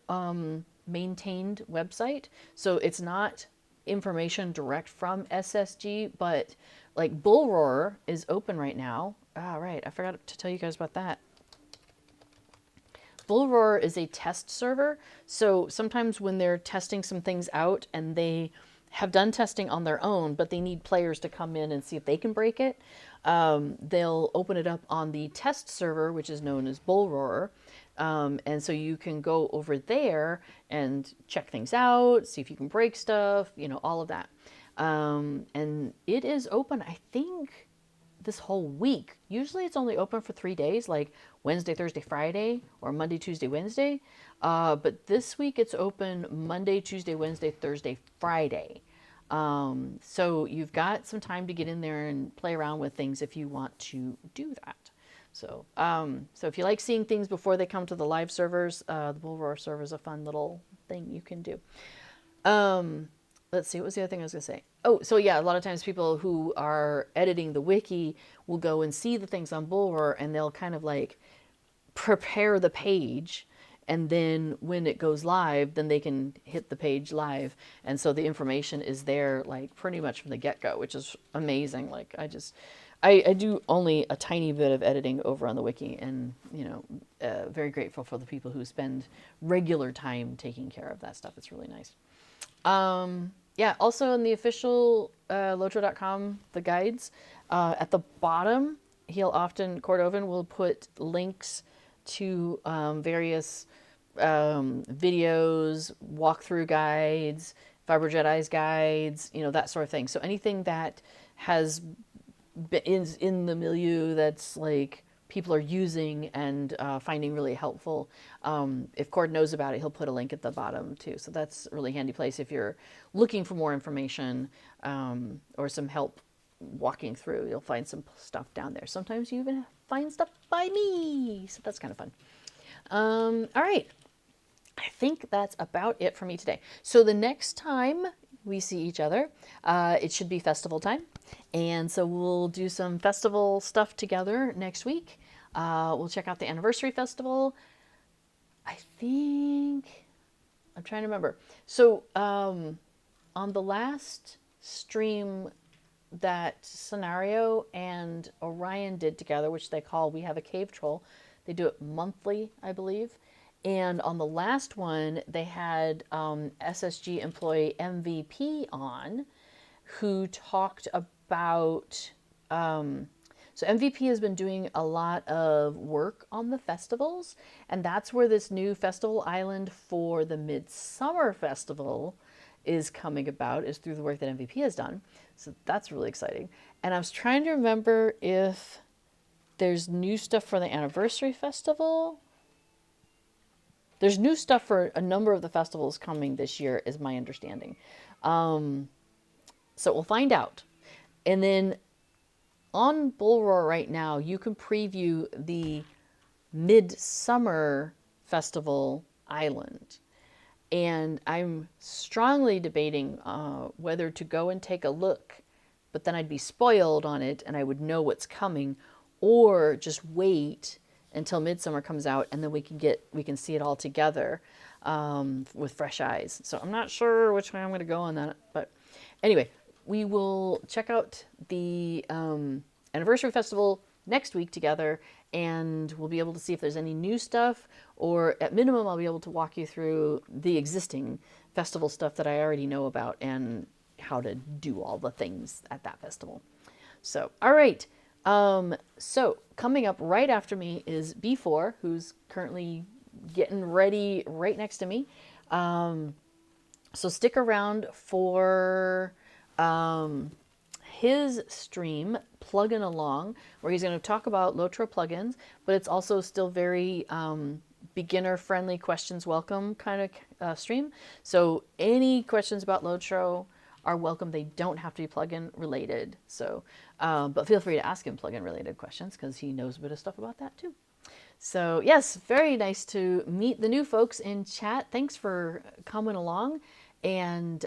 Speaker 1: maintained website. So it's not information direct from SSG, but like Bull Roar is open right now. Ah, right. I forgot to tell you guys about that. Bull Roar is a test server. So sometimes when they're testing some things out and they have done testing on their own, but they need players to come in and see if they can break it, they'll open it up on the test server, which is known as Bull Roar. And so you can go over there and check things out, see if you can break stuff, you know, all of that. And it is open, I think, this whole week. Usually it's only open for 3 days, like Wednesday, Thursday, Friday, or Monday, Tuesday, Wednesday. But this week it's open Monday, Tuesday, Wednesday, Thursday, Friday. So you've got some time to get in there and play around with things if you want to do that. So, so if you like seeing things before they come to the live servers, the Bull Roar server is a fun little thing you can do. Let's see, what was the other thing I was going to say? Oh, so yeah, a lot of times people who are editing the wiki will go and see the things on Bull Roar and they'll kind of like prepare the page. And then when it goes live, then they can hit the page live. And so the information is there like pretty much from the get-go, which is amazing. Like I do only a tiny bit of editing over on the wiki and, you know, very grateful for the people who spend regular time taking care of that stuff. It's really nice. Yeah, also in the official lotro.com, the guides, at the bottom, Cordovan will put links to various videos, walkthrough guides, Fibro Jedi's guides, you know, that sort of thing. So anything that has been in the milieu that's like people are using and finding really helpful. If Cord knows about it, he'll put a link at the bottom too. So that's a really handy place if you're looking for more information or some help walking through. You'll find some stuff down there. Sometimes you even find stuff by me. So that's kind of fun. All right. I think that's about it for me today. So the next time we see each other, it should be festival time. And so we'll do some festival stuff together next week. We'll check out the anniversary festival. I think, I'm trying to remember. So on the last stream that Scenario and Orion did together, which they call We Have a Cave Troll, they do it monthly, I believe. And on the last one, they had SSG employee MVP on, who talked about, so MVP has been doing a lot of work on the festivals, and that's where this new festival island for the Midsummer Festival is coming about, is through the work that MVP has done. So that's really exciting. And I was trying to remember if there's new stuff for the Anniversary Festival. There's new stuff for a number of the festivals coming this year, is my understanding. So we'll find out. And then on Bull Roar right now, you can preview the Midsummer Festival Island. And I'm strongly debating whether to go and take a look, but then I'd be spoiled on it and I would know what's coming, or just wait until Midsummer comes out, and then we can see it all together with fresh eyes. So I'm not sure which way I'm going to go on that, but anyway, we will check out the anniversary festival next week together, and we'll be able to see if there's any new stuff, or at minimum I'll be able to walk you through the existing festival stuff that I already know about and how to do all the things at that festival. So, all right. So coming up right after me is B4, who's currently getting ready right next to me. So stick around for his stream, Plugging Along, where he's going to talk about Lotro plugins, but it's also still very beginner-friendly, questions welcome kind of stream. So any questions about Lotro are welcome. They don't have to be plugin related. So, but feel free to ask him plugin related questions because he knows a bit of stuff about that too. So yes, very nice to meet the new folks in chat. Thanks for coming along. And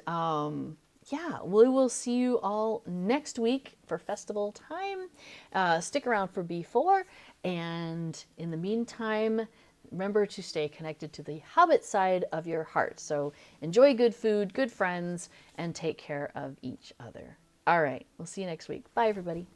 Speaker 1: yeah, we will see you all next week for festival time. Stick around for B4. And in the meantime, remember to stay connected to the Hobbit side of your heart. So enjoy good food, good friends, and take care of each other. All right, we'll see you next week. Bye, everybody.